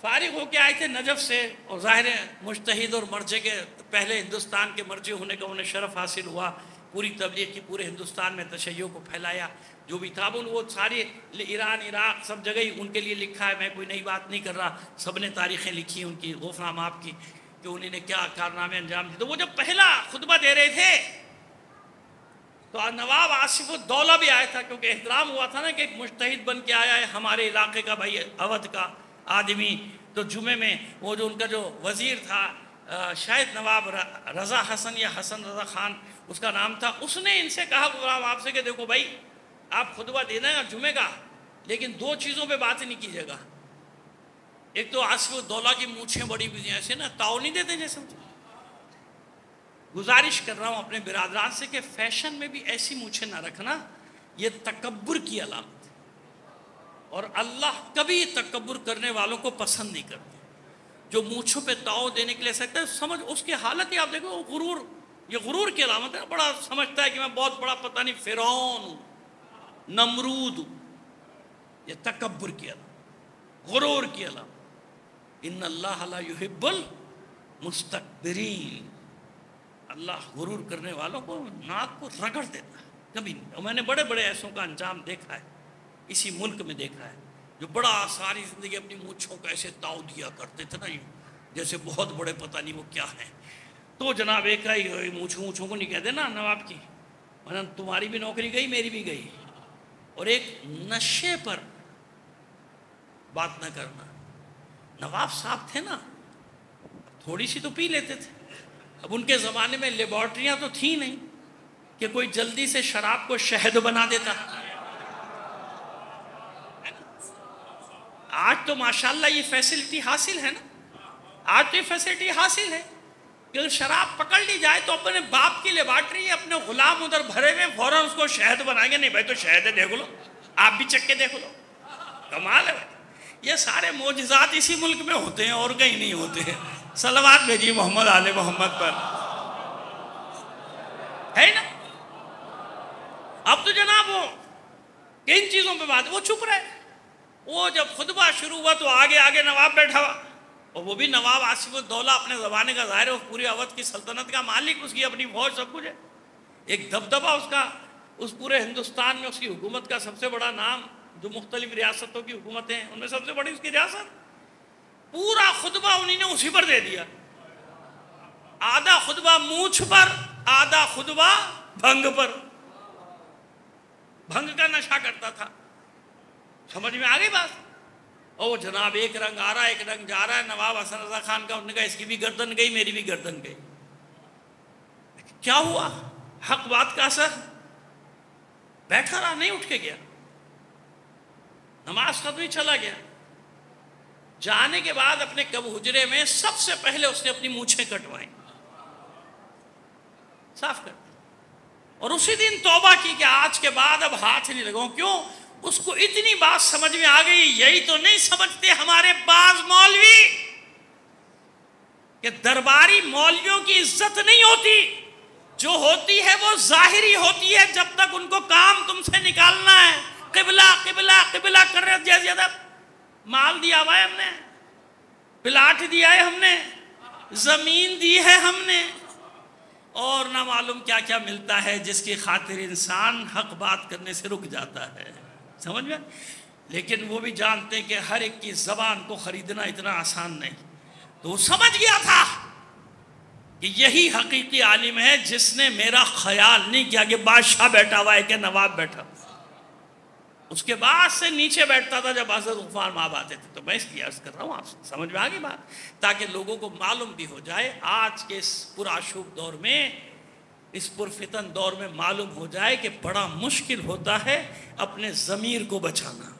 فارغ ہو کے آئے تھے نجف سے, اور ظاہر مجتہد اور مرجع کے پہلے ہندوستان کے مرجع ہونے کا انہیں شرف حاصل ہوا, پوری تبلیغ کی, پورے ہندوستان میں تشیع کو پھیلایا. جو بھی تھا وہ سارے ایران عراق سب جگہ ہی ان کے لیے لکھا ہے, میں کوئی نئی بات نہیں کر رہا, سب نے تاریخیں لکھی ان کی, غفران مآب کی, کہ انہوں نے کیا کارنامے انجام دیے. تو وہ جب پہلا خطبہ دے رہے تھے تو نواب آصف الدولہ بھی آیا تھا, کیونکہ احترام ہوا تھا نا کہ ایک مجتہد بن کے آیا ہے ہمارے علاقے کا بھائی, اودھ کا آدمی. تو جمعے میں وہ جو ان کا جو وزیر تھا, شاید نواب رضا حسن یا حسن رضا خان اس کا نام تھا, اس نے ان سے کہا غلام آپ سے کہ دیکھو بھائی آپ خطبہ دینا ہے جمعے کا, لیکن دو چیزوں پہ بات نہیں کیجیے گا. ایک تو آصف الدولہ کی مونچھیں بڑی بھی ایسے نا تاؤ نہیں دیتے جیسے. گزارش کر رہا ہوں اپنے برادران سے کہ فیشن میں بھی ایسی مونچھیں نہ رکھنا, یہ تکبر کی علامت ہے, اور اللہ کبھی تکبر کرنے والوں کو پسند نہیں کرتے. جو مونچھوں پہ تاؤ دینے کے لیے سکتا ہے, سمجھ اس کی حالت ہی آپ دیکھو, غرور, یہ غرور کی علامت ہے. بڑا سمجھتا ہے کہ میں بہت بڑا پتہ نہیں فرعون ہوں, نمرود ہوں, یہ تکبر کی علامت, غرور کی علامت. ان اللہ لا یحب المستکبرین, اللہ غرور کرنے والوں کو ناک کو رگڑ دیتا ہے, کبھی نہیں. اور میں نے بڑے بڑے ایسوں کا انجام دیکھا ہے, اسی ملک میں دیکھا ہے, جو بڑا ساری زندگی اپنی مونچھوں کا ایسے تاؤ دیا کرتے تھے نا, جیسے بہت بڑے پتہ نہیں وہ کیا ہیں. تو جناب ایک ہی مونچھوں کو نہیں کہتے نا نواب کی, ورنہ تمہاری بھی نوکری گئی, میری بھی گئی. اور ایک نشے پر بات نہ کرنا. نواب صاحب تھے نا, تھوڑی سی تو پی لیتے تھے. اب ان کے زمانے میں لیبارٹریاں تو تھیں نہیں کہ کوئی جلدی سے شراب کو شہد بنا دیتا. آج تو ماشاءاللہ یہ فیسلٹی حاصل ہے نا, آج تو یہ فیسلٹی حاصل ہے کہ اگر شراب پکڑ لی جائے تو اپنے باپ کی لیبارٹری اپنے غلام ادھر بھرے ہوئے فوراً اس کو شہد بنائیں گے. نہیں بھائی تو شہد ہے, دیکھ لو, آپ بھی چکھ کے دیکھ لو, کمال ہے. یہ سارے معجزات اسی ملک میں ہوتے ہیں اور کہیں نہیں ہوتے ہیں. صلوات بھیجیے محمد آل محمد پر, ہے نا. اب تو جناب وہ کن چیزوں پہ بات, وہ چھپ رہے. وہ جب خطبہ شروع ہوا تو آگے آگے نواب بیٹھا ہوا, اور وہ بھی نواب آصف الدولہ اپنے زمانے کا ظاہر ہے, وہ پوری اودھ کی سلطنت کا مالک, اس کی اپنی فوج سب کچھ ہے. ایک دبدبہ اس کا, اس پورے ہندوستان میں اس کی حکومت کا سب سے بڑا نام, جو مختلف ریاستوں کی حکومتیں ہیں ان میں سب سے بڑی اس کی ریاست. پورا خطبہ انہی نے اسی پر دے دیا, آدھا خطبہ مونچھ پر, آدھا خطبہ بھنگ پر. بھنگ کا نشہ کرتا تھا. سمجھ میں آ گئی بات. او جناب ایک رنگ آ رہا ہے, ایک رنگ جا رہا ہے. نواب حسن رضا خان کا, انہوں نے کہا اس کی بھی گردن گئی, میری بھی گردن گئی. کیا ہوا؟ حق بات کا اثر، بیٹھا رہا، نہیں اٹھ کے گیا، نماز ختم ہی چلا گیا۔ جانے کے بعد اپنے کب حجرے میں سب سے پہلے اس نے اپنی مونچھیں کٹوائیں، صاف کر دی، اور اسی دن توبہ کی کہ آج کے بعد اب ہاتھ نہیں لگاؤں۔ کیوں؟ اس کو اتنی بات سمجھ میں آ گئی، یہی تو نہیں سمجھتے ہمارے بعض مولوی کہ درباری مولویوں کی عزت نہیں ہوتی، جو ہوتی ہے وہ ظاہری ہوتی ہے، جب تک ان کو کام تم سے نکالنا ہے، قبلہ قبلہ قبلہ کر رہے، جیسے زیادہ مال دیا ہوا ہے ہم نے، پلاٹ دیا ہے ہم نے، زمین دی ہے ہم نے، اور نہ معلوم کیا کیا ملتا ہے، جس کی خاطر انسان حق بات کرنے سے رک جاتا ہے، سمجھ میں؟ لیکن وہ بھی جانتے ہیں کہ ہر ایک کی زبان کو خریدنا اتنا آسان نہیں۔ تو وہ سمجھ گیا تھا کہ یہی حقیقی عالم ہے جس نے میرا خیال نہیں کیا کہ بادشاہ بیٹھا ہوا ہے کہ نواب بیٹھا ہوا۔ اس کے بعد سے نیچے بیٹھتا تھا جب حضرت غفار مآب آتے تھے، تو میں اس کی عرض کر رہا ہوں، آپ سمجھ میں آگئی بات، تاکہ لوگوں کو معلوم بھی ہو جائے، آج کے اس پرآشوب دور میں، اس پرفتن دور میں معلوم ہو جائے کہ بڑا مشکل ہوتا ہے اپنے ضمیر کو بچانا۔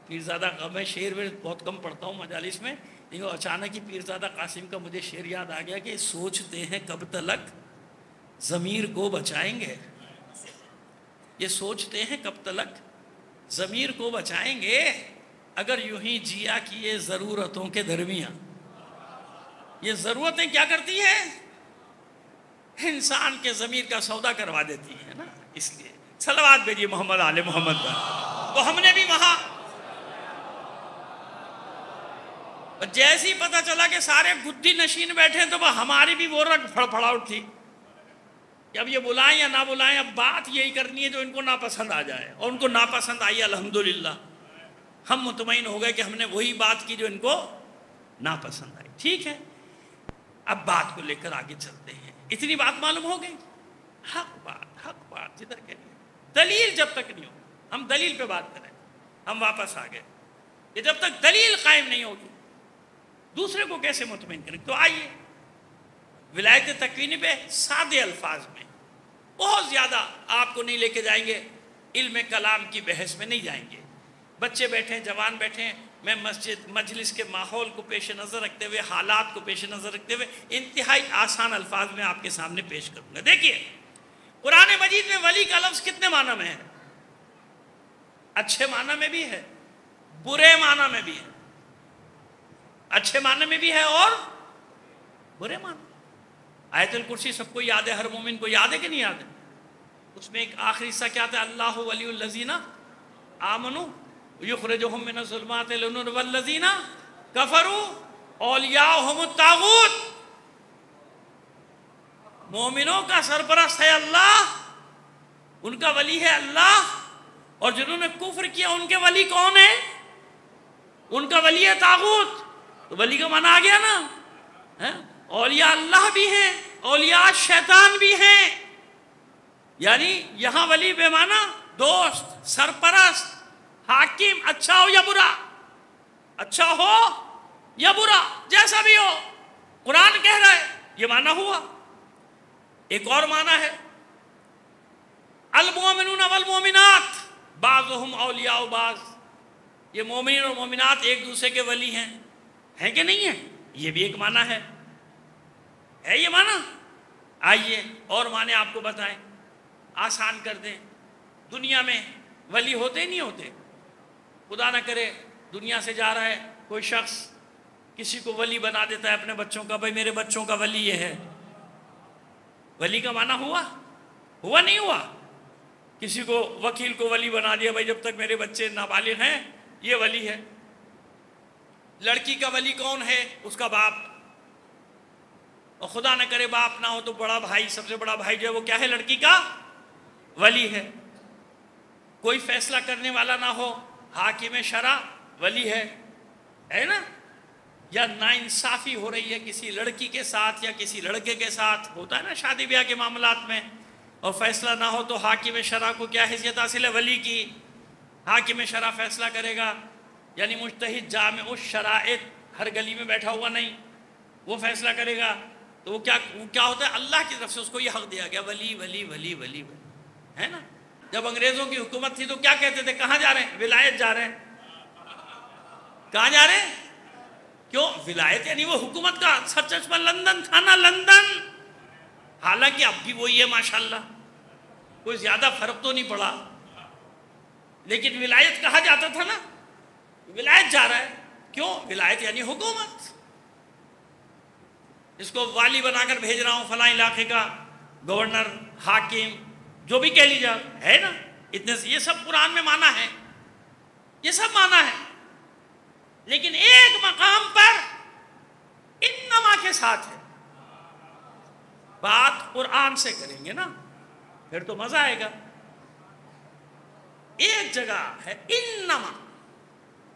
پیرزادہ میں شعر میں بہت کم پڑھتا ہوں مجالس میں، لیکن اچانک ہی پیرزادہ قاسم کا مجھے شعر یاد آ گیا کہ سوچتے ہیں کب تلک ضمیر کو بچائیں گے، یہ سوچتے ہیں کب تلک ضمیر کو بچائیں گے، اگر یوں ہی جیا کیے ضرورتوں کے درمیان۔ یہ ضرورتیں کیا کرتی ہیں؟ انسان کے ضمیر کا سودا کروا دیتی ہے نا، اس لیے صلوات بھیجیے محمد آل محمد پر۔ تو ہم نے بھی وہاں جیسے ہی پتہ چلا کہ سارے گدی نشین بیٹھے ہیں، تو ہماری بھی وہ رگ پھڑ اٹھی کہ اب یہ بلائیں یا نہ بلائیں، اب بات یہی کرنی ہے جو ان کو ناپسند آ جائے، اور ان کو ناپسند آئی الحمدللہ، ہم مطمئن ہو گئے کہ ہم نے وہی بات کی جو ان کو ناپسند آئی۔ ٹھیک ہے، اب بات کو لے کر آگے چلتے ہیں۔ اتنی بات معلوم ہو گئی، حق بات جدھر کے لیے دلیل جب تک نہیں ہو، ہم دلیل پہ بات کریں، ہم واپس آ گئے کہ جب تک دلیل قائم نہیں ہوگی دوسرے کو کیسے مطمئن کریں۔ تو آئیے ولایت تکوینی پہ سادے الفاظ میں، بہت زیادہ آپ کو نہیں لے کے جائیں گے، علم کلام کی بحث میں نہیں جائیں گے، بچے بیٹھے ہیں، جوان بیٹھے ہیں، میں مجلس کے ماحول کو پیش نظر رکھتے ہوئے، حالات کو پیش نظر رکھتے ہوئے انتہائی آسان الفاظ میں آپ کے سامنے پیش کروں گا۔ دیکھیے قرآن مجید میں ولی کا لفظ کتنے معنی میں ہے؟ اچھے معنی میں بھی ہے، برے معنی میں بھی ہے، اچھے معنی میں بھی ہے اور برے معنی۔ آیت الکرسی سب کو یاد ہے، ہر مومن کو یاد ہے کہ نہیں یاد ہے؟ اس میں ایک آخری حصہ کیا تھا؟ اللہ ولی الذین آمنوا یخرجہم من الظلمات الی النور والذین کفروا اولیاؤہم الطاغوت۔ مومنوں کا سرپرست ہے اللہ، ان کا ولی ہے اللہ، اور جنہوں نے کفر کیا ان کے ولی کون ہے؟ ان کا ولی ہے طاغوت۔ تو ولی کا معنی آ گیا نا، اولیاء اللہ بھی ہیں، اولیاء شیطان بھی ہیں، یعنی یہاں ولی بے معنی دوست، سرپرست، حاکم، اچھا ہو یا برا، اچھا ہو یا برا، جیسا بھی ہو، قرآن کہہ رہا ہے یہ معنی ہوا۔ ایک اور معنی ہے المؤمنون والمؤمنات بعضهم اولیاء بعض، یہ مومنین اور مومنات ایک دوسرے کے ولی ہیں کہ نہیں ہیں؟ یہ بھی ایک معنی ہے یہ معنی؟ آئیے اور معنی آپ کو بتائیں، آسان کر دیں۔ دنیا میں ولی ہوتے نہیں ہوتے؟ خدا نہ کرے دنیا سے جا رہا ہے کوئی شخص، کسی کو ولی بنا دیتا ہے اپنے بچوں کا، بھائی میرے بچوں کا ولی یہ ہے، ولی کا معنی ہوا نہیں ہوا؟ کسی کو وکیل کو ولی بنا دیا، بھائی جب تک میرے بچے نابالغ ہیں یہ ولی ہے۔ لڑکی کا ولی کون ہے؟ اس کا باپ، اور خدا نہ کرے باپ نہ ہو تو بڑا بھائی، سب سے بڑا بھائی جو ہے وہ کیا ہے؟ لڑکی کا ولی ہے۔ کوئی فیصلہ کرنے والا نہ ہو، حاکم شرع ولی ہے نا؟ یا ناانصافی ہو رہی ہے کسی لڑکی کے ساتھ یا کسی لڑکے کے ساتھ، ہوتا ہے نا شادی بیاہ کے معاملات میں، اور فیصلہ نہ ہو تو حاکم شرع کو کیا حیثیت حاصل ہے؟ ولی کی۔ حاکم شرع فیصلہ کرے گا، یعنی مجتہد جامع الشرائط، ہر گلی میں بیٹھا ہوا نہیں، وہ فیصلہ کرے گا۔ تو وہ کیا ہوتا ہے؟ اللہ کی طرف سے اس کو یہ حق دیا گیا، ولی ولی ولی ولی ہے نا۔ جب انگریزوں کی حکومت تھی تو کیا کہتے تھے؟ کہاں جا رہے ہیں؟ ولایت جا رہے ہیں۔ کہاں جا رہے ہیں؟ کیوں؟ ولایت یعنی وہ حکومت کا سرچشمہ لندن تھا نا، لندن۔ حالانکہ اب بھی وہی ہے ماشاءاللہ، کوئی زیادہ فرق تو نہیں پڑا، لیکن ولایت کہا جاتا تھا نا، ولایت جا رہا ہے۔ کیوں؟ ولایت یعنی حکومت، اس کو والی بنا کر بھیج رہا ہوں فلاں علاقے کا، گورنر، حاکم، جو بھی کہہ لیجیے ہے نا۔ اتنے سے یہ سب قرآن میں مانا ہے، یہ سب مانا ہے، لیکن ایک مقام پر انما کے ساتھ ہے۔ بات قرآن سے کریں گے نا پھر تو مزہ آئے گا۔ ایک جگہ ہے انما،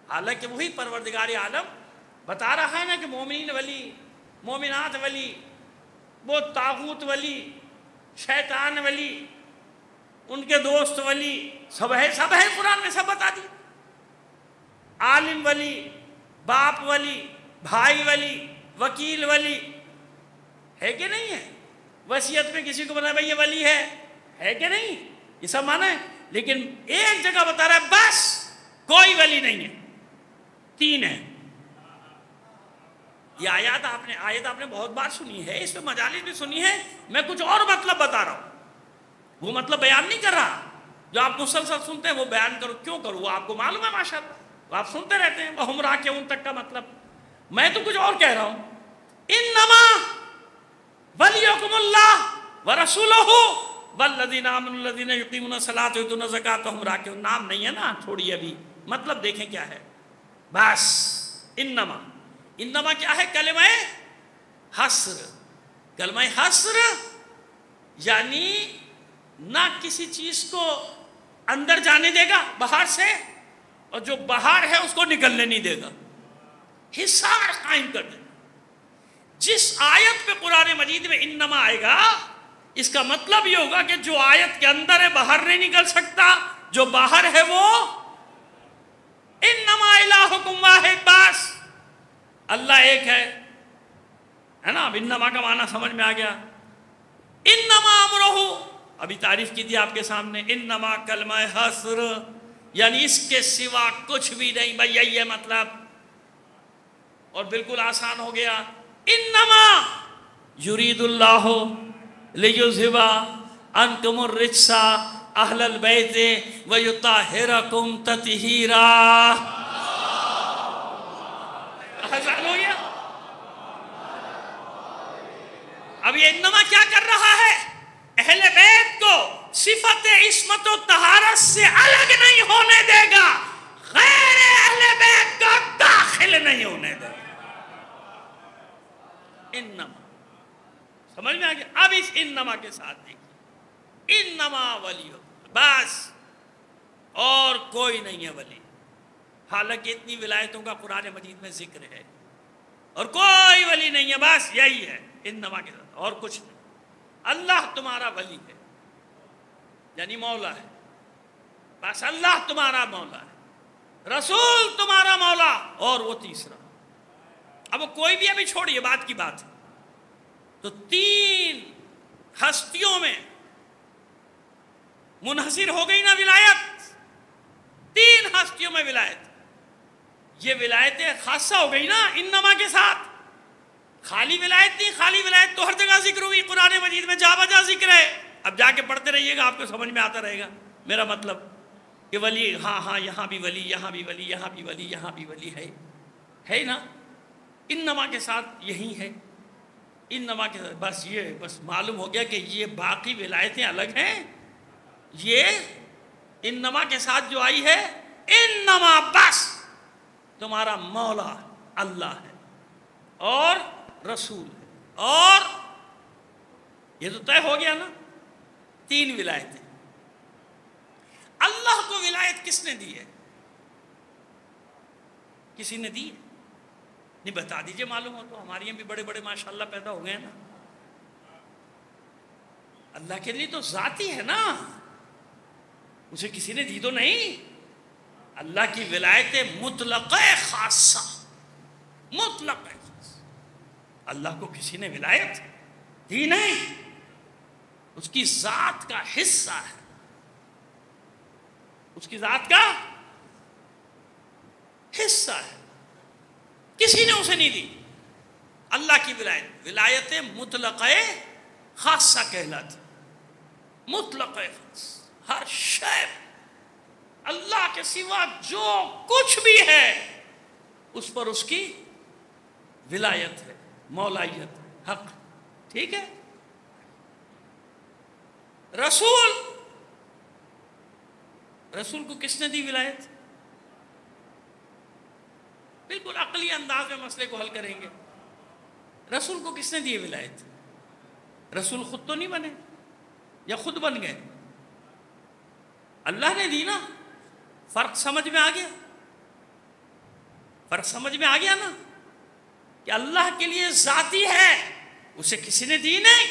حالانکہ وہی پروردگار عالم بتا رہا ہے نا کہ مومنین ولی، مومنات ولی، وہ طاغوت ولی، شیطان ولی، ان کے دوست ولی، سب ہے قرآن میں، سب بتا دی۔ عالم ولی، باپ ولی، بھائی ولی، وکیل ولی، ہے کہ نہیں ہے؟ وصیت میں کسی کو بتا بھائی یہ ولی ہے کہ نہیں؟ یہ سب مانا ہے، لیکن ایک جگہ بتا رہا ہے بس کوئی ولی نہیں ہے، تین ہے۔ یہ آیت آپ نے بہت بار سنی ہے، اس میں مجالس بھی سنی ہے، میں کچھ اور مطلب بتا رہا ہوں، وہ مطلب بیان نہیں کر رہا جو آپ مسلسل سنتے ہیں، وہ بیان کرو کیوں کروں؟ وہ آپ کو معلوم ہے ماشاءاللہ، وہ آپ سنتے رہتے ہیں، وہ ہم راکعون تک کا مطلب، میں تو کچھ اور کہہ رہا ہوں۔ انما ولیکم اللہ ورسولہ والذین آمنوا الذین یقیمون الصلاۃ ویؤتون الزکاۃ وہم راکعون۔ نام نہیں ہے نا، چھوڑیے ابھی، مطلب دیکھیں کیا ہے بس۔ انما کیا ہے؟ کلمہ حصر۔ کلمہ حصر یعنی نہ کسی چیز کو اندر جانے دے گا باہر سے، اور جو باہر ہے اس کو نکلنے نہیں دے گا، حصار قائم کر دے گا۔ جس آیت پہ قرآن مجید میں انما آئے گا، اس کا مطلب یہ ہوگا کہ جو آیت کے اندر ہے باہر نہیں نکل سکتا، جو باہر ہے وہ انما الہکم واحد، بس اللہ ایک ہے نا۔ اب انما کا معنی سمجھ میں آ گیا۔ انما امرہ، ابھی تعریف کی تھی آپ کے سامنے، انما کلمہ حصر یعنی اس کے سوا کچھ بھی نہیں، بھائی یہی ہے مطلب، اور بالکل آسان ہو گیا۔ انما یرید اللہ لیذھب عنکم الرجس اہل البیت ویطہرکم تطہیرا۔ آسان ہو گیا۔ اب یہ انما کیا کر رہا ہے؟ اہل بیت کو صفت عصمت و طہارت سے الگ نہیں ہونے دے گا، غیر اہل بیت کو داخل نہیں ہونے دے گا۔ انما سمجھ میں آ گیا؟ اب اس انما کے ساتھ دیکھیں، انما ولی، بس اور کوئی نہیں ہے ولی۔ حالانکہ اتنی ولایتوں کا قرآن مجید میں ذکر ہے، اور کوئی ولی نہیں ہے، بس یہی ہے انما کے ساتھ، اور کچھ نہیں۔ اللہ تمہارا ولی ہے یعنی مولا ہے، بس اللہ تمہارا مولا ہے، رسول تمہارا مولا، اور وہ تیسرا۔ اب وہ کوئی بھی، ابھی چھوڑیے بات کی بات ہے، تو تین ہستیوں میں منحصر ہو گئی نا ولایت، تین ہستیوں میں ولایت، یہ ولایت خاصہ ہو گئی نا انما کے ساتھ۔ خالی ولایت نہیں، خالی ولایت تو ہر جگہ ذکر ہوئی قرآن مجید میں، جا بجا ذکر ہے، اب جا کے پڑھتے رہیے گا آپ کو سمجھ میں آتا رہے گا میرا مطلب، کہ ولی ہاں یہاں بھی ولی، یہاں بھی ولی، یہاں بھی ولی، یہاں بھی ولی ہے نا۔ انما کے ساتھ یہی ہے، انما کے ساتھ بس معلوم ہو گیا کہ یہ باقی ولایتیں الگ ہیں، یہ انما کے ساتھ جو آئی ہے، انما بس تمہارا مولا اللہ ہے اور رسول ہے، اور یہ تو طے ہو گیا نا، تین ولایتیں۔ اللہ کو ولایت کس نے دی ہے؟ کسی نے دی ہے؟ نہیں، بتا دیجئے معلوم ہو تو، ہمارے یہاں بھی بڑے بڑے ماشاءاللہ پیدا ہو گئے ہیں نا۔ اللہ کے لیے تو ذاتی ہے نا، اسے کسی نے دی تو نہیں۔ اللہ کی ولایت مطلق خاصہ، مطلق خاصہ، اللہ کو کسی نے ولایت دی نہیں، اس کی ذات کا حصہ ہے، اس کی ذات کا حصہ ہے، کسی نے اسے نہیں دی۔ اللہ کی ولایت، ولایت مطلقہ خاصہ کہلاتی، مطلقہ خاص، ہر شے اللہ کے سوا جو کچھ بھی ہے اس پر اس کی ولایت ہے، مولائیت ہے، حق، ٹھیک ہے۔ رسول کو کس نے دی ولایت؟ بالکل عقلی انداز میں مسئلے کو حل کریں گے۔ رسول کو کس نے دی ولایت؟ رسول خود تو نہیں بنے یا خود بن گئے؟ اللہ نے دی نا۔ فرق سمجھ میں آ گیا؟ فرق سمجھ میں آ گیا نا کہ اللہ کے لیے ذاتی ہے، اسے کسی نے دی نہیں،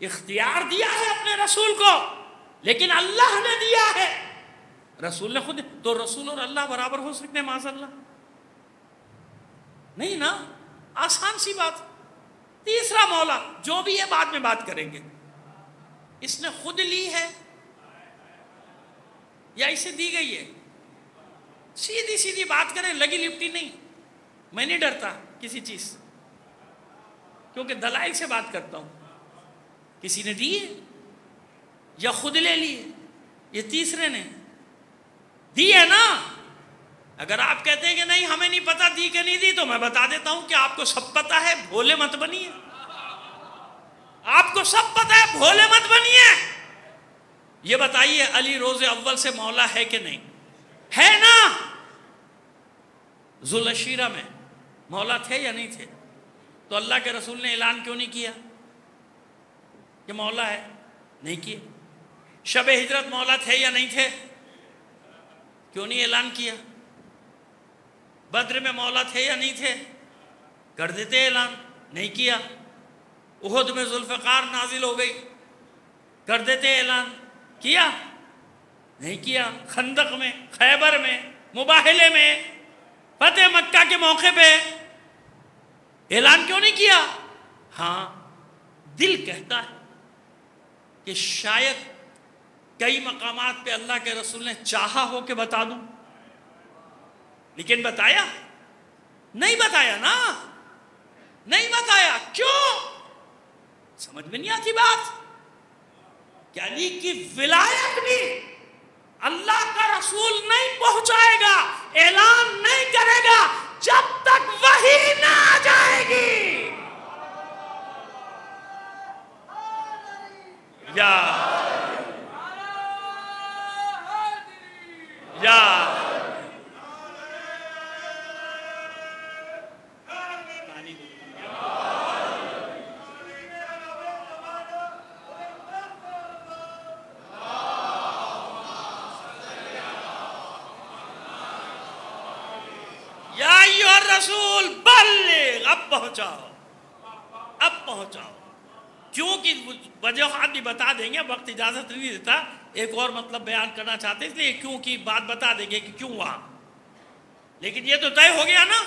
اختیار دیا ہے اپنے رسول کو، لیکن اللہ نے دیا ہے، رسول نے خود۔ تو رسول اور اللہ برابر ہو سکتے ہیں؟ معاذ اللہ نہیں نا، آسان سی بات۔ تیسرا مولا، جو بھی ہے بعد میں بات کریں گے، اس نے خود لی ہے یا اسے دی گئی ہے؟ سیدھی سیدھی بات کریں، لگی لپٹی نہیں۔ میں نہیں ڈرتا کسی چیز سے، کیونکہ دلائل سے بات کرتا ہوں۔ کسی نے دی ہے یا خود لے لی ہے؟ یہ تیسرے نے دی ہے نا۔ اگر آپ کہتے ہیں کہ نہیں ہمیں نہیں پتا دی کہ نہیں دی، تو میں بتا دیتا ہوں کہ آپ کو سب پتا ہے، بھولے مت بنیے۔ آپ کو سب پتا ہے، بھولے مت بنیے۔ یہ بتائیے علی روز اول سے مولا ہے کہ نہیں؟ ہے نا۔ ذوالعشیرہ میں مولا تھے یا نہیں تھے؟ تو اللہ کے رسول نے اعلان کیوں نہیں کیا کہ مولا ہے؟ نہیں کیا۔ شب ہجرت مولا تھے یا نہیں تھے؟ کیوں نہیں اعلان کیا؟ بدر میں مولا تھے یا نہیں تھے؟ کر دیتے اعلان، نہیں کیا۔ احد میں ذوالفقار نازل ہو گئی، کر دیتے اعلان، کیا؟ نہیں کیا۔ خندق میں، خیبر میں، مباہلے میں، فتح مکہ کے موقع پہ اعلان کیوں نہیں کیا؟ ہاں، دل کہتا ہے کہ شاید کئی مقامات پہ اللہ کے رسول نے چاہا ہو کہ بتا دوں، لیکن بتایا نہیں، بتایا نا، نہیں بتایا۔ کیوں؟ سمجھ میں نہیں آتی بات کہ علی کی ولایت بھی اللہ کا رسول نہیں پہنچائے گا، اعلان نہیں کرے گا جب تک وحی نہ آ جائے گی۔ یا ایھا الرسول بلغ، اب پہنچاؤ، اب پہنچاؤ۔ کیونکہ وجوہات بھی بتا دیں گے، وقت اجازت نہیں دیتا، ایک اور مطلب بیان کرنا چاہتے ہیں، اس لیے کیوں کی بات بتا دیں گے کہ کیوں وہاں۔ لیکن یہ تو طے ہو گیا نا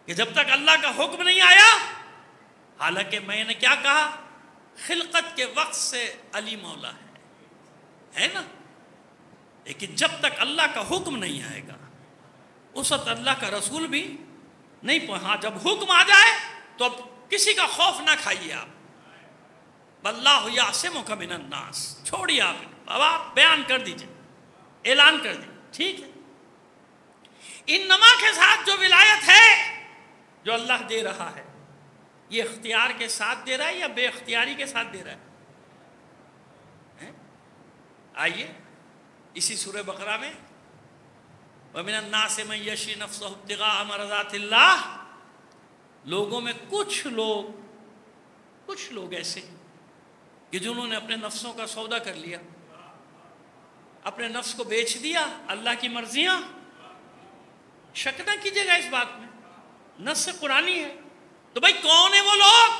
کہ جب تک اللہ کا حکم نہیں آیا، حالانکہ میں نے کیا کہا، خلقت کے وقت سے علی مولا ہے نا، لیکن جب تک اللہ کا حکم نہیں آئے گا اس وقت اللہ کا رسول بھی نہیں ہاں، جب حکم آ جائے تو اب کسی کا خوف نہ کھائیے آپ۔ واللہ یعصمک من الناس، چھوڑیے آپ، اب آپ بیان کر دیجئے، اعلان کر دیجئے، ٹھیک ہے۔ انما کے ساتھ جو ولایت ہے جو اللہ دے رہا ہے، یہ اختیار کے ساتھ دے رہا ہے یا بے اختیاری کے ساتھ دے رہا ہے؟ آئیے اسی سورہ بقرہ میں وَمِنَ النَّاسِ مَن يَشْرِي نَفْسَهُ ابْتِغَاءَ مَرْضَاتِ اللَّهِ، لوگوں میں کچھ لوگ ایسے کہ جنہوں نے اپنے نفسوں کا سودا کر لیا، اپنے نفس کو بیچ دیا اللہ کی مرضیاں۔ شک نہ کیجیے گا اس بات میں، نص قرآنی ہے۔ تو بھائی کون ہیں وہ لوگ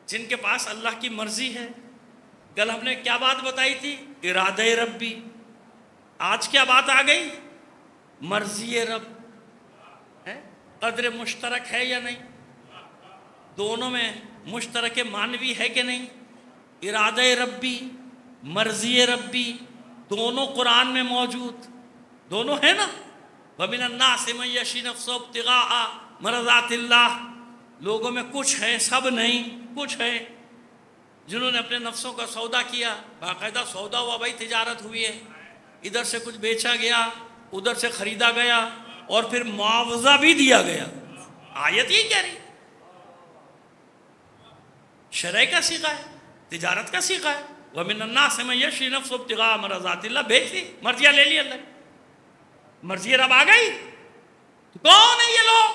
جن کے پاس اللہ کی مرضی ہے؟ کل ہم نے کیا بات بتائی تھی؟ ارادہ ربی۔ آج کیا بات آ گئی؟ مرضی رب ہے۔ قدر مشترک ہے یا نہیں؟ دونوں میں مشترک معنوی ہے کہ نہیں؟ ارادہ ربی، مرضی ربی، دونوں قرآن میں موجود، دونوں ہے نا۔ وَمِنَ النَّاسِ مَن يَشْرِي نَفْسَهُ ابْتِغَاءَ مَرْضَاتِ اللَّهِ، لوگوں میں کچھ ہے، سب نہیں، کچھ ہے جنہوں نے اپنے نفسوں کا سودا کیا، باقاعدہ سودا ہوا بھائی، تجارت ہوئی ہے، ادھر سے کچھ بیچا گیا، ادھر سے خریدا گیا، اور پھر معاوضہ بھی دیا گیا۔ آیت یہ کہہ رہی، شرع کا صیغہ ہے، تجارت کا صیغہ ہے۔ وَمِنَ النَّاسِ مَن يَشْرِي نَفْسَهُ ابْتِغَاءَ مَرْضَاتِ اللَّهِ، بیچ دی، مرضیہ لے لی اللہ، مرضی رب آ گئی۔ تو کون ہے یہ لوگ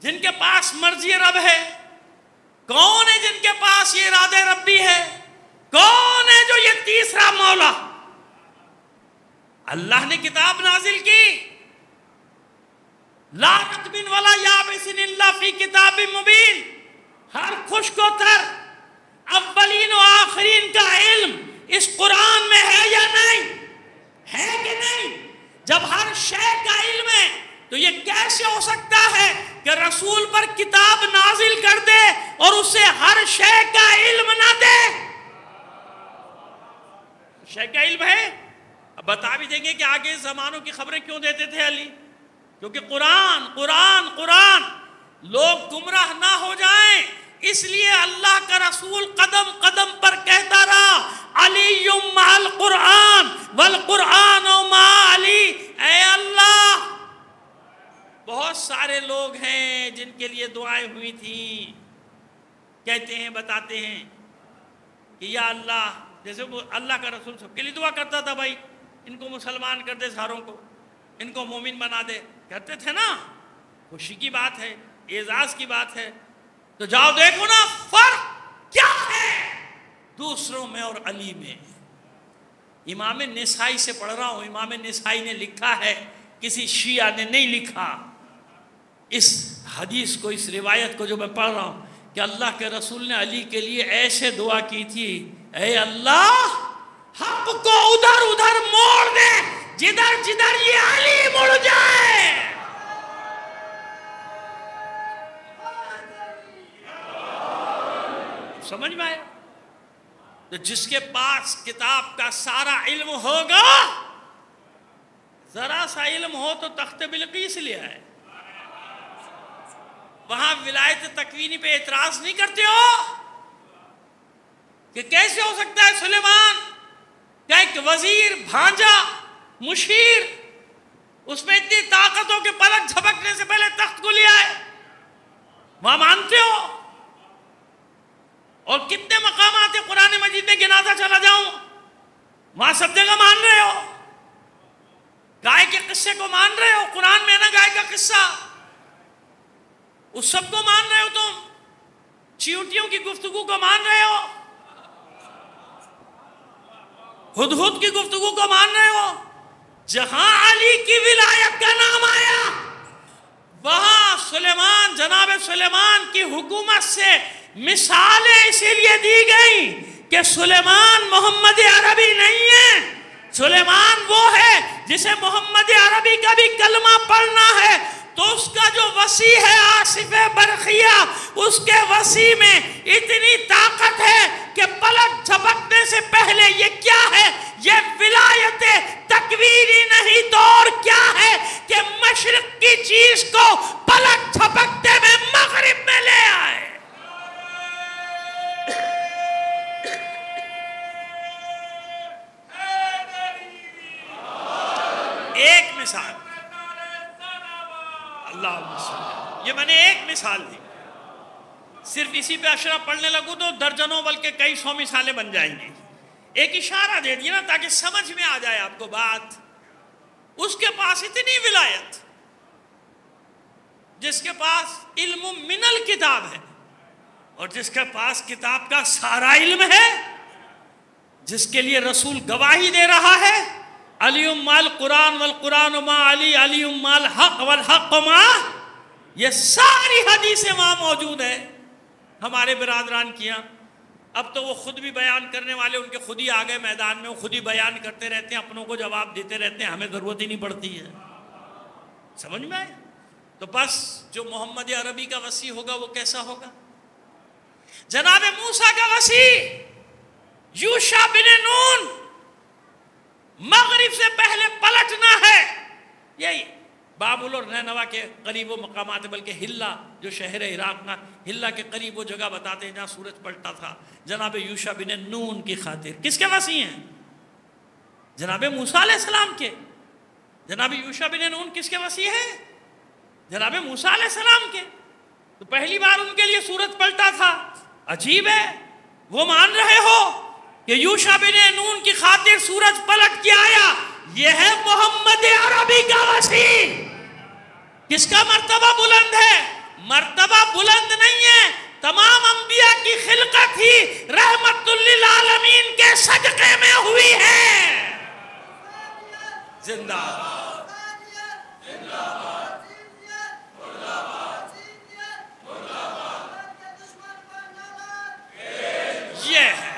جن کے پاس مرضی رب ہے؟ کون ہے جن کے پاس یہ ارادہ ربی ہے؟ کون ہے جو یہ تیسرا مولا؟ اللہ نے کتاب نازل کی، لا رطب ولا یابس الا فی کتاب مبین، ہر خشک و تر اولین و آخرین کا علم اس قرآن میں ہے یا نہیں؟ ہے کہ نہیں؟ جب ہر شے کا علم ہے تو یہ کیسے ہو سکتا ہے کہ رسول پر کتاب نازل کر دے اور اسے ہر شے کا علم نہ دے؟ شے کا علم ہے، اب بتا بھی دیں گے کہ آگے زمانوں کی خبریں کیوں دیتے تھے علی، کیونکہ قرآن قرآن قرآن، لوگ گمراہ نہ ہو جائیں اس لیے اللہ کا رسول قدم قدم پر کہتا رہا علی مع القرآن والقرآن مع علی۔ اے اللہ، بہت سارے لوگ ہیں جن کے لیے دعائیں ہوئی تھیں، کہتے ہیں، بتاتے ہیں کہ یا اللہ، جیسے وہ اللہ کا رسول سب کے لیے دعا کرتا تھا، بھائی ان کو مسلمان کر دے، ساروں کو ان کو مومن بنا دے، کرتے تھے نا، خوشی کی بات ہے، اعزاز کی بات ہے۔ تو جاؤ دیکھو نا فرق کیا ہے دوسروں میں اور علی میں۔ امام نسائی سے پڑھ رہا ہوں، امام نسائی نے لکھا ہے، کسی شیعہ نے نہیں لکھا۔ اس حدیث کو، اس روایت کو جو میں پڑھ رہا ہوں کہ اللہ کے رسول نے علی کے لیے ایسے دعا کی تھی، اے اللہ حق کو ادھر ادھر موڑ دے جدھر جدھر یہ علی مڑ جائے۔ سمجھ میں آیا؟ تو جس کے پاس کتاب کا سارا علم ہوگا، ذرا سا علم ہو تو تخت بلقیس لے آئے، وہاں ولایت تکوینی پہ اعتراض نہیں کرتے ہو کہ کیسے ہو سکتا ہے سلیمان کا ایک وزیر، بھانجا، مشیر، اس میں اتنی طاقت ہو کہ پلک جھپکنے سے پہلے تخت کو لے آئے؟ وہاں مانتے ہو؟ اور کتنے مقامات ہیں قرآن مجید میں، گناتا چلا جاؤں، وہاں سب جگہ مان رہے ہو۔ گائے کے قصے کو مان رہے ہو، قرآن میں نا گائے کا قصہ، اس سب کو مان رہے ہو تم، چیونٹیوں کی گفتگو کو مان رہے ہو، ہدہد کی گفتگو کو مان رہے ہو۔ جہاں علی کی ولایت کا نام آیا وہاں سلیمان، جناب سلیمان کی حکومت سے مثالیں اسی لیے دی گئیں کہ سلیمان محمد عربی نہیں ہے، سلیمان وہ ہے جسے محمد عربی کا بھی کلمہ پڑھنا ہے تو اس کا جو وسیع ہے آصف برقیہ، اس کے وسیع میں اتنی طاقت ہے کہ پلک جھپکنے سے پہلے یہ کیا ہے؟ یہ ولایت تکوینی نہیں تو اور کیا ہے کہ مشرق کی چیز کو پلک جھپکتے میں مغرب میں لے آئے۔ ایک مثال، اللہ، یہ میں نے ایک مثال دی، صرف اسی پہ اشرا پڑھنے لگوں تو درجنوں بلکہ کئی سو مثالیں بن جائیں گی۔ ایک اشارہ دے دیا نا تاکہ سمجھ میں آ جائے آپ کو بات۔ اس کے پاس اتنی ولایت، جس کے پاس علم من الکتاب ہے اور جس کے پاس کتاب کا سارا علم ہے، جس کے لیے رسول گواہی دے رہا ہے علی مع القرآن والقرآن مع علی، علی مع الحق والحق مع، یہ ساری حدیثیں وہاں موجود ہیں ہمارے برادران کیا۔ اب تو وہ خود بھی بیان کرنے والے ان کے خود ہی آگئے میدان میں، وہ خود ہی بیان کرتے رہتے ہیں، اپنوں کو جواب دیتے رہتے ہیں، ہمیں ضرورت ہی نہیں پڑتی ہے۔ سمجھ میں آئے؟ تو بس جو محمد عربی کا وسیع ہوگا وہ کیسا ہوگا؟ جناب موسیٰ کا وسیع یوشع بن نون، مغرب سے پہلے پلٹنا ہے. یہی بابل اور نینوا کے قریب و مقامات، بلکہ ہلا جو شہر عراق نا، ہلا کے قریب وہ جگہ بتاتے ہیں جہاں سورج پلٹا تھا، جناب یوشع بن نون کی خاطر. کس کے وسیع ہیں؟ جناب موسیٰ علیہ السلام کے. جناب یوشع بن نون کس کے وسیع ہے؟ جناب موسیٰ علیہ السلام کے. تو پہلی بار ان کے لیے سورج پلٹا تھا. عجیب ہے، وہ مان رہے ہو کہ یوشع بن نون کی خاطر سورج پلٹ کے آیا. یہ ہے محمد عربی کا وسیع. کس کا مرتبہ بلند ہے؟ مرتبہ بلند نہیں ہے، تمام انبیاء کی خلقت ہی رحمت للعالمین کے صدقے میں ہوئی ہے. زندہ باد، زندہ باد، یہ ہے.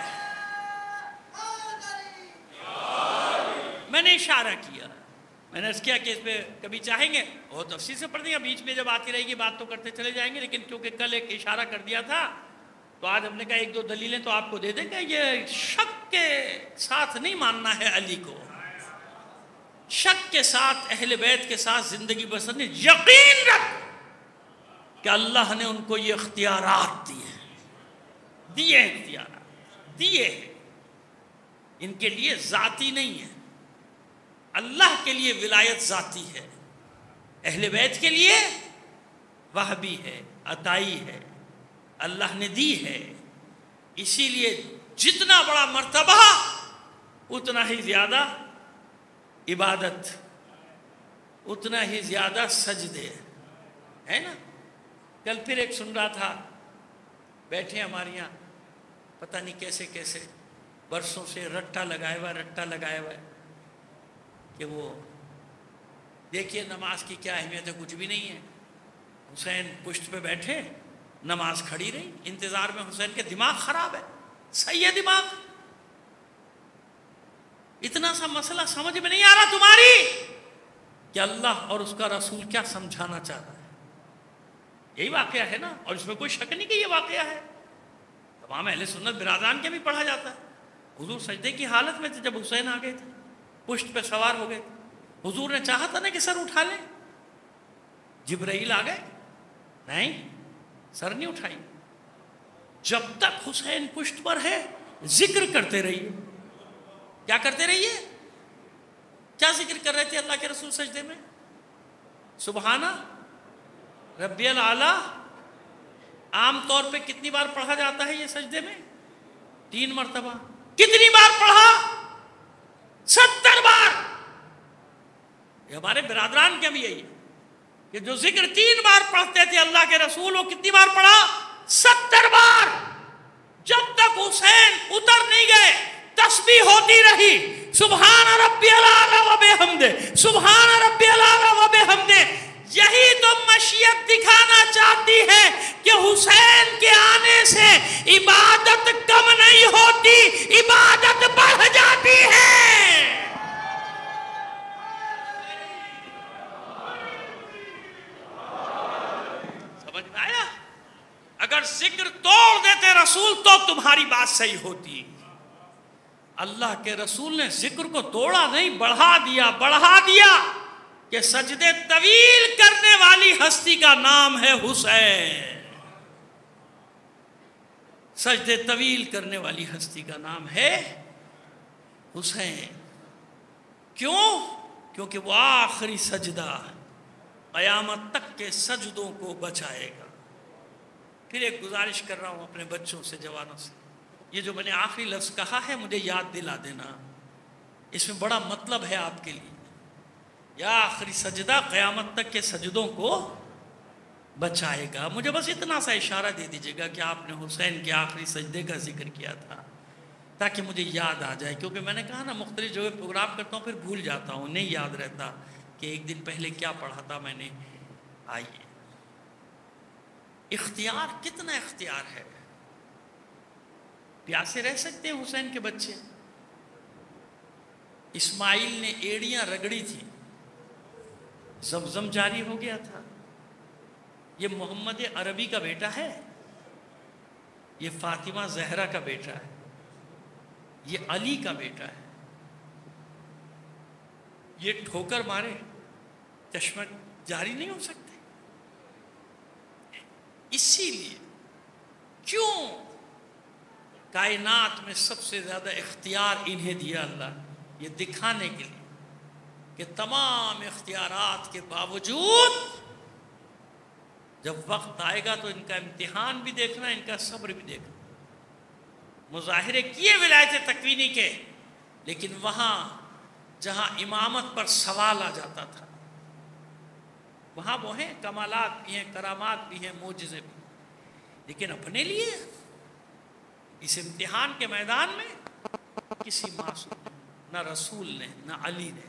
میں نے اشارہ کیا، میں نے اس کیا کہ اس پہ کبھی چاہیں گے اور تفصیل سے پڑھ دیں گے، بیچ میں جب آتی رہے گی بات تو کرتے چلے جائیں گے، لیکن کیونکہ کل ایک اشارہ کر دیا تھا تو آج ہم نے کہا ایک دو دلیلیں تو آپ کو دے دیں گے. یہ شک کے ساتھ نہیں ماننا ہے علی کو، شک کے ساتھ اہل بیت کے ساتھ زندگی بسر نہیں. یقین رکھ کہ اللہ نے ان کو یہ اختیارات دیے اختیارات دیے ہیں. ان کے لیے ذاتی نہیں ہے، اللہ کے لیے ولایت ذاتی ہے، اہل بیت کے لیے وہبی ہے، عطائی ہے، اللہ نے دی ہے. اسی لیے جتنا بڑا مرتبہ اتنا ہی زیادہ عبادت، اتنا ہی زیادہ سجدے، ہے نا. کل پھر ایک سن رہا تھا، بیٹھے ہمارے یہاں پتہ نہیں کیسے کیسے برسوں سے رٹا لگایا ہوا ہے کہ وہ دیکھیے نماز کی کیا اہمیت ہے. کچھ بھی نہیں ہے. حسین پشت پہ بیٹھے، نماز کھڑی رہی انتظار میں. حسین کے دماغ خراب ہے، صحیح ہے دماغ. اتنا سا مسئلہ سمجھ میں نہیں آ رہا تمہاری کہ اللہ اور اس کا رسول کیا سمجھانا چاہتا ہے. یہی واقعہ ہے نا، اور اس میں کوئی شک نہیں کہ یہ واقعہ ہے. تمام اہل سنت برادران کے بھی پڑھا جاتا ہے. حضور سجدے کی حالت میں تھے جب حسین آ گئے تھے، پشت پہ سوار ہو گئے. حضور نے چاہا تھا نا کہ سر اٹھا لیں، جبرائیل آ گئے، نہیں سر نہیں اٹھائی. جب تک حسین پشت پر ہے ذکر کرتے رہیے. کیا کرتے رہیے؟ کیا ذکر کر رہے تھے اللہ کے رسول سجدے میں؟ سبحانہ ربی العلیٰ. عام طور پہ کتنی بار پڑھا جاتا ہے یہ سجدے میں؟ 3 مرتبہ. کتنی بار پڑھا؟ 70 بار. یہ ہمارے برادران کے بھی یہی ہے کہ جو ذکر 3 بار پڑھتے تھے اللہ کے رسول، وہ کتنی بار پڑھا؟ 70 بار. جب تک حسین اتر نہیں گئے تسبیح ہوتی رہی. سبحان ربی العلیٰ و بحمدہ، سبحان ربی العلیٰ و بحمدہ. یہی تو مشیت دکھانا چاہتی ہے کہ حسین کے آنے سے عبادت کم نہیں ہوتی، عبادت بڑھ جاتی ہے. سمجھ میں آیا؟ اگر ذکر توڑ دیتے رسول تو تمہاری بات صحیح ہوتی. اللہ کے رسول نے ذکر کو توڑا نہیں، بڑھا دیا کہ سجدے طویل کرنے والی ہستی کا نام ہے حسین. سجدے طویل کرنے والی ہستی کا نام ہے حسین. کیوں؟ کیونکہ وہ آخری سجدہ قیامت تک کے سجدوں کو بچائے گا. پھر ایک گزارش کر رہا ہوں اپنے بچوں سے، جوانوں سے، یہ جو میں نے آخری لفظ کہا ہے مجھے یاد دلا دینا، اس میں بڑا مطلب ہے آپ کے لیے. یا آخری سجدہ قیامت تک کے سجدوں کو بچائے گا. مجھے بس اتنا سا اشارہ دے دیجیے گا کہ آپ نے حسین کے آخری سجدے کا ذکر کیا تھا، تاکہ مجھے یاد آ جائے. کیونکہ میں نے کہا نا مختلف جگہ پروگرام کرتا ہوں پھر بھول جاتا ہوں، نہیں یاد رہتا کہ ایک دن پہلے کیا پڑھا تھا میں نے. آئیے، اختیار کتنا اختیار ہے. پیاسے رہ سکتے ہیں حسین کے بچے؟ اسماعیل نے ایڑیاں رگڑی تھی، زمزم جاری ہو گیا تھا. یہ محمد عربی کا بیٹا ہے، یہ فاطمہ زہرا کا بیٹا ہے، یہ علی کا بیٹا ہے، یہ ٹھوکر مارے چشمہ جاری نہیں ہو سکتے؟ اسی لیے کیوں کائنات میں سب سے زیادہ اختیار انہیں دیا اللہ، یہ دکھانے کے لیے کہ تمام اختیارات کے باوجود جب وقت آئے گا تو ان کا امتحان بھی دیکھنا، ان کا صبر بھی دیکھنا۔ مظاہرے کیے ولایت تکوینی کے، لیکن وہاں جہاں امامت پر سوال آ جاتا تھا وہاں وہ ہیں، کمالات بھی ہیں، کرامات بھی ہیں، معجزے بھی، لیکن اپنے لیے اس امتحان کے میدان میں کسی معصوم نے، نہ رسول نے، نہ علی نے،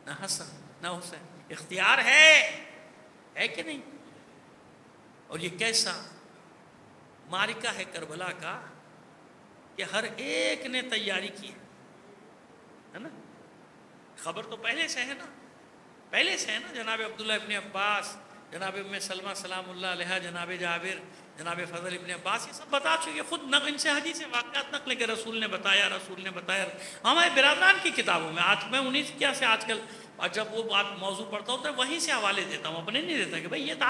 نہ حسن، نہ حسین، اختیار ہے کہ نہیں؟ اور یہ کیسا معرکہ ہے کربلا کا کہ ہر ایک نے تیاری کی ہے نا؟ خبر تو پہلے سے ہے نا، پہلے سے ہے نا، جناب عبداللہ ابن عباس، جناب ام سلمہ سلام اللہ علیہ، جناب جابر، جناب فضل ابن عباس، یہ سب بتا چکے، خود ان سے حدیث واقعات نقل کہ رسول نے بتایا، رسول نے بتایا، ہمارے برادران کی کتابوں میں۔ آج میں انہیں کیا سے آج کل جب وہ بات موضوع پڑھتا ہوں تو وہیں سے حوالے دیتا ہوں، اپنے نہیں دیتا کہ بھئی یہ تو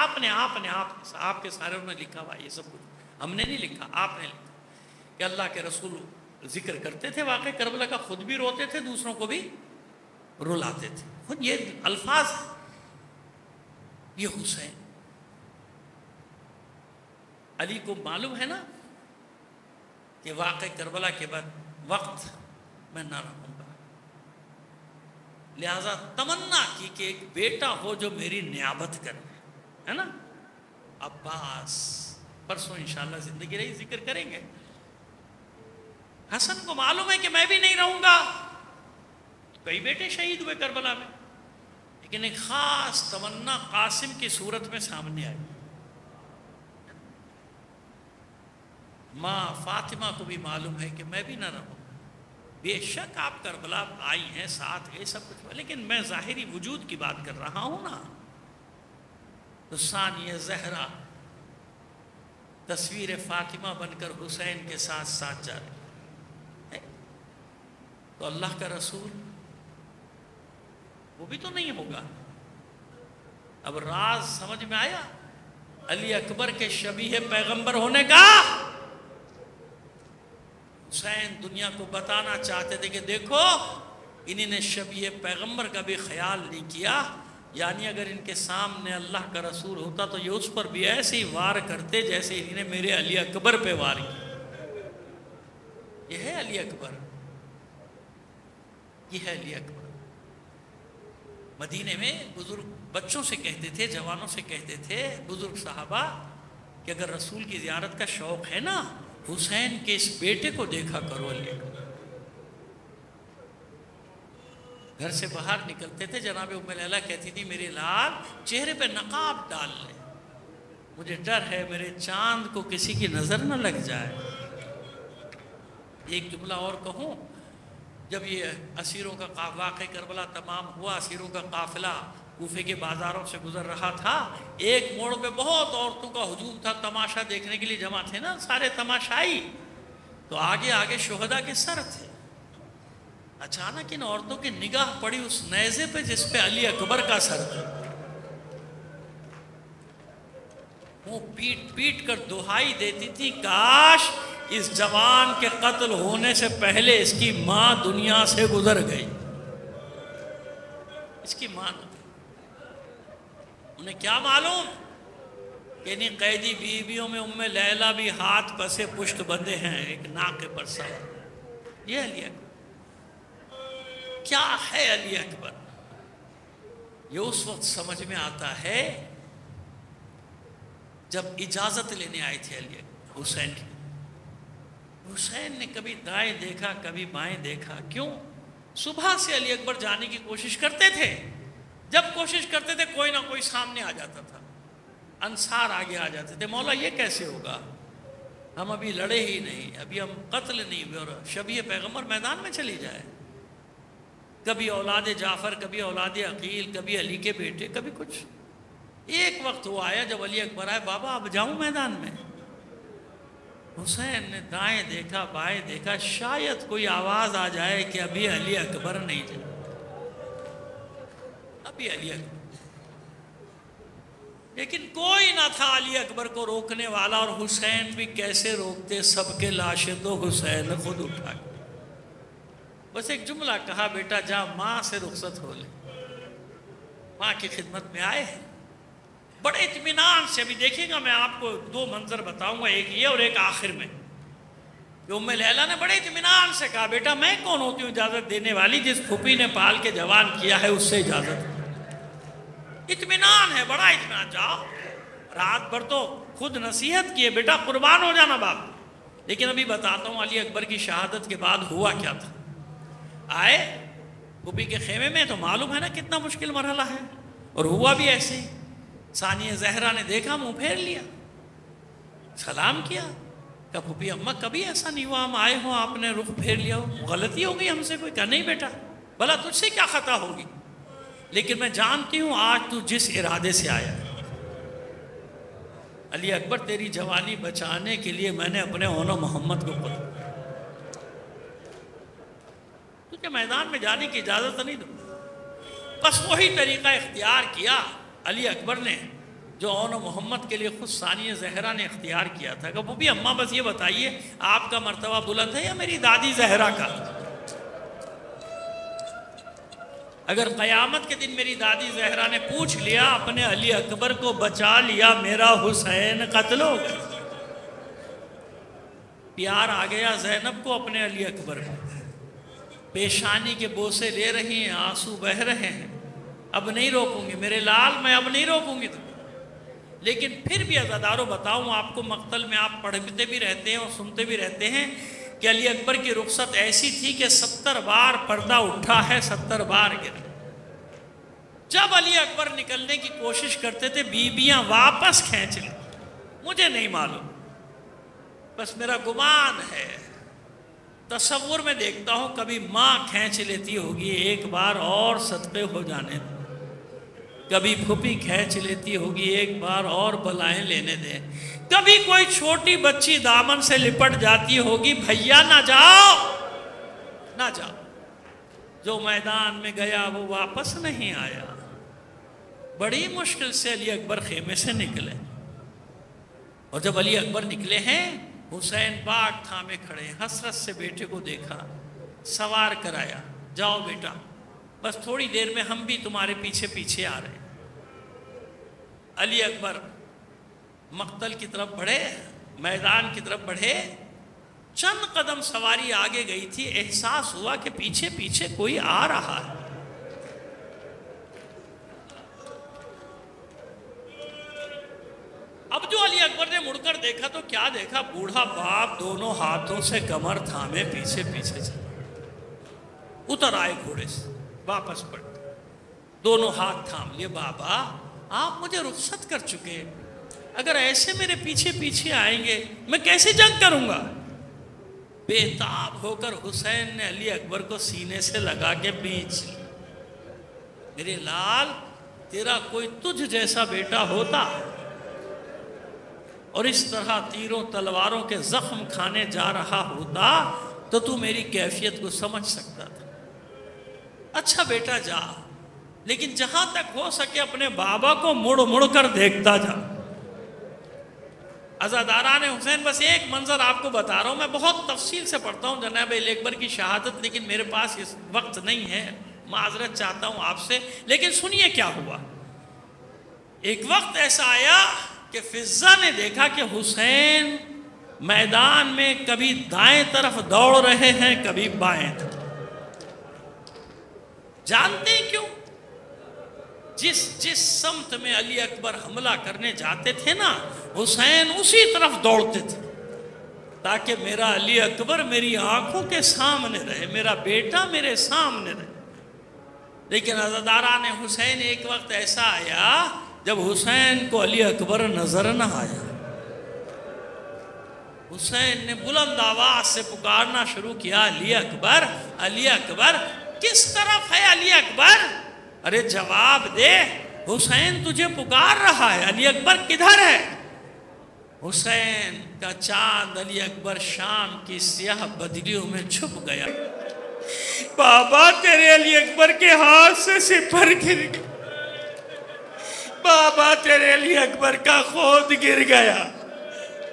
آپ کے سارے نے لکھا ہوا، یہ سب کچھ ہم نے نہیں لکھا، آپ نے لکھا کہ اللہ کے رسول ذکر کرتے تھے واقعہ کربلا کا، خود بھی روتے تھے، دوسروں کو بھی رلاتے تھے، خود یہ الفاظ۔ یہ حسین، علی کو معلوم ہے نا کہ واقع کربلا کے بعد وقت میں نہ رہوں گا، لہذا تمنا کی کہ ایک بیٹا ہو جو میری نیابت کرے، ہے نا؟ عباس، پرسوں انشاءاللہ زندگی رہی ذکر کریں گے۔ حسن کو معلوم ہے کہ میں بھی نہیں رہوں گا، کئی بیٹے شہید ہوئے کربلا میں، لیکن ایک خاص تمنا قاسم کی صورت میں سامنے آئی۔ ماں فاطمہ کو بھی معلوم ہے کہ میں بھی نہ رہوں، بے شک آپ کربلا آئی ہیں، ساتھ ہے، سب کچھ، لیکن میں ظاہری وجود کی بات کر رہا ہوں نا۔ تو ثانیہ زہرا تصویر فاطمہ بن کر حسین کے ساتھ ساتھ جا رہی ہے، تو اللہ کا رسول وہ بھی تو نہیں ہوگا۔ اب راز سمجھ میں آیا علی اکبر کے شبیہ پیغمبر ہونے کا؟ حسین دنیا کو بتانا چاہتے تھے کہ دیکھو انہی نے شبیہ پیغمبر کا بھی خیال نہیں کیا، یعنی اگر ان کے سامنے اللہ کا رسول ہوتا تو یہ اس پر بھی ایسے ہی وار کرتے جیسے انہی نے میرے علی اکبر پہ وار کی۔ یہ ہے علی اکبر، یہ ہے علی اکبر۔ مدینے میں بزرگ بچوں سے کہتے تھے، جوانوں سے کہتے تھے، بزرگ صحابہ، کہ اگر رسول کی زیارت کا شوق ہے نا، حسین کے اس بیٹے کو دیکھا کرو۔ علی گھر سے باہر نکلتے تھے، جناب ام لیلہ کہتی تھی میرے لال چہرے پہ نقاب ڈال لے، مجھے ڈر ہے میرے چاند کو کسی کی نظر نہ لگ جائے۔ ایک جملہ اور کہوں، جب یہ اسیروں کا واقعہ کربلا تمام ہوا، اسیروں کا قافلہ کوفے کے بازاروں سے گزر رہا تھا، ایک موڑ پہ بہت عورتوں کا ہجوم تھا، تماشا دیکھنے کے لیے جمع تھے نا سارے تماشائی، تو آگے آگے شہداء کے سر تھے۔ اچانک ان عورتوں کی نگاہ پڑی اس نیزے پہ جس پہ علی اکبر کا سر تھا، وہ پیٹ پیٹ کر دہائی دیتی تھی کاش اس جوان کے قتل ہونے سے پہلے اس کی ماں دنیا سے گزر گئی۔ اس کی ماں انہیں کیا معلوم کہ انہیں قیدی بیویوں میں ام لیلہ بھی ہاتھ پسے پشت بندے ہیں، ایک ناقے پر سوار۔ یہ علی اکبر کیا ہے؟ علی اکبر یہ اس وقت سمجھ میں آتا ہے جب اجازت لینے آئے تھے علی اکبر حسین کی۔ حسین نے کبھی دائیں دیکھا کبھی بائیں دیکھا، کیوں؟ صبح سے علی اکبر جانے کی کوشش کرتے تھے، جب کوشش کرتے تھے کوئی نہ کوئی سامنے آ جاتا تھا، انصار آگے آ جاتے تھے، مولا یہ کیسے ہوگا، ہم ابھی لڑے ہی نہیں، ابھی ہم قتل نہیں ہوئے اور شبیہ پیغمبر میدان میں چلی جائے۔ کبھی اولاد جعفر، کبھی اولاد عقیل، کبھی علی کے بیٹے، کبھی کچھ۔ ایک وقت وہ آیا جب علی اکبر آئے، بابا اب جاؤں میدان میں؟ حسین نے دائیں دیکھا بائیں دیکھا، شاید کوئی آواز آ جائے کہ ابھی علی اکبر نہیں جائے، ابھی علی اکبر، لیکن کوئی نہ تھا علی اکبر کو روکنے والا، اور حسین بھی کیسے روکتے، سب کے لاشیں تو حسین خود اٹھا کے، بس ایک جملہ کہا، بیٹا جا ماں سے رخصت ہو لے، ماں کی خدمت میں آئے ہیں بڑے اطمینان سے۔ ابھی دیکھیں گا میں آپ کو دو منظر بتاؤں گا، ایک یہ اور ایک آخر میں، کہ ام لیلہ نے بڑے اطمینان سے کہا، بیٹا میں کون ہوتی ہوں اجازت دینے والی، جس پھوپھی نے پال کے جوان کیا ہے اس سے اجازت، اطمینان ہے، بڑا اطمینان، جاؤ۔ رات بھر تو خود نصیحت کیے، بیٹا قربان ہو جانا باپ، لیکن ابھی بتاتا ہوں علی اکبر کی شہادت کے بعد ہوا کیا تھا۔ آئے پھوپھی کے خیمے میں، تو معلوم ہے نا کتنا مشکل مرحلہ ہے، اور ہوا بھی ایسے ہی۔ ثانیہ زہرا نے دیکھا، منہ پھیر لیا، سلام کیا، کہا پھوپھی اماں کبھی ایسا نہیں ہوا، ہم آئے ہوں آپ نے رخ پھیر لیا ہو، غلطی ہو گئی ہم سے کوئی؟ کہا نہیں بیٹا، بھلا تجھ سے کیا خطا ہوگی، لیکن میں جانتی ہوں آج تو جس ارادے سے آیا ہے، علی اکبر تیری جوانی بچانے کے لیے میں نے اپنے اون محمد کو قتل، تجھے میدان میں جانے کی اجازت نہیں دوں۔ بس وہی طریقہ اختیار کیا علی اکبر نے جو اون محمد کے لیے خود ثانیہ زہرا نے اختیار کیا تھا، کہ وہ بھی اماں بس یہ بتائیے آپ کا مرتبہ بلند ہے یا میری دادی زہرا کا؟ اگر قیامت کے دن میری دادی زہرا نے پوچھ لیا، اپنے علی اکبر کو بچا لیا، میرا حسین قتل ہو گیا، پیار آ گیا زینب کو اپنے علی اکبر کو، پیشانی کے بوسے لے رہی ہیں، آنسو بہہ رہے ہیں، اب نہیں روکوں گی میرے لال، میں اب نہیں روکوں گی تم۔ لیکن پھر بھی عزادارو بتاؤں آپ کو، مقتل میں آپ پڑھتے بھی رہتے ہیں اور سنتے بھی رہتے ہیں کہ علی اکبر کی رخصت ایسی تھی کہ 70 بار پردہ اٹھا ہے، 70 بار گرا۔ جب علی اکبر نکلنے کی کوشش کرتے تھے بیویاں واپس کھینچ لی، مجھے نہیں معلوم، بس میرا گمان ہے، تصور میں دیکھتا ہوں کبھی ماں کھینچ لیتی ہوگی ایک بار اور صدقے ہو جانے دیں، کبھی پھوپھی کھینچ لیتی ہوگی ایک بار اور بلائیں لینے دیں، کبھی کوئی چھوٹی بچی دامن سے لپٹ جاتی ہوگی، بھیا نہ جاؤ نہ جاؤ۔ جو میدان میں گیا وہ واپس نہیں آیا، بڑی مشکل سے علی اکبر خیمے سے نکلے، اور جب علی اکبر نکلے ہیں حسین باغ تھامے کھڑے، حسرت سے بیٹے کو دیکھا، سوار کرایا، جاؤ بیٹا بس تھوڑی دیر میں ہم بھی تمہارے پیچھے پیچھے آ رہے ہیں۔ علی اکبر مقتل کی طرف بڑھے، میدان کی طرف بڑھے، چند قدم سواری آگے گئی تھی، احساس ہوا کہ پیچھے پیچھے کوئی آ رہا ہے۔ اب جو علی اکبر نے مڑ کر دیکھا تو کیا دیکھا، بوڑھا باپ دونوں ہاتھوں سے کمر تھامے پیچھے پیچھے چلے، اتر آئے گھوڑے سے، واپس پڑے، دونوں ہاتھ تھام لیے، بابا آپ مجھے رخصت کر چکے، اگر ایسے میرے پیچھے پیچھے آئیں گے میں کیسے جنگ کروں گا؟ بے تاب ہو کر حسین نے علی اکبر کو سینے سے لگا کے بیچ لی، میرے لال تیرا کوئی تجھ جیسا بیٹا ہوتا اور اس طرح تیروں تلواروں کے زخم کھانے جا رہا ہوتا تو تو میری کیفیت کو سمجھ سکتا تھا۔ اچھا بیٹا جا، لیکن جہاں تک ہو سکے اپنے بابا کو مڑ مڑ کر دیکھتا جا۔ عزاداران حسین بس ایک منظر آپ کو بتا رہا ہوں، میں بہت تفصیل سے پڑھتا ہوں جناب علی اکبر کی شہادت، لیکن میرے پاس اس وقت نہیں ہے، معذرت چاہتا ہوں آپ سے، لیکن سنیے کیا ہوا۔ ایک وقت ایسا آیا کہ فضہ نے دیکھا کہ حسین میدان میں کبھی دائیں طرف دوڑ رہے ہیں کبھی بائیں طرف۔ جانتے ہیں کیوں؟ جس سمت میں علی اکبر حملہ کرنے جاتے تھے نا، حسین اسی طرف دوڑتے تھے تاکہ میرا علی اکبر میری آنکھوں کے سامنے رہے، میرا بیٹا میرے سامنے رہے۔ لیکن عزاداران حسین ایک وقت ایسا آیا جب حسین کو علی اکبر نظر نہ آیا، حسین نے بلند آواز سے پکارنا شروع کیا، علی اکبر علی اکبر، کس طرف ہے علی اکبر؟ ارے جواب دے، حسین تجھے پکار رہا ہے، علی اکبر کدھر ہے؟ حسین کا چاند علی اکبر شام کی سیاہ بدلیوں میں چھپ گیا۔ بابا تیرے علی اکبر کے ہاتھ سے سپر گر گیا، بابا تیرے علی اکبر کا خود گر گیا۔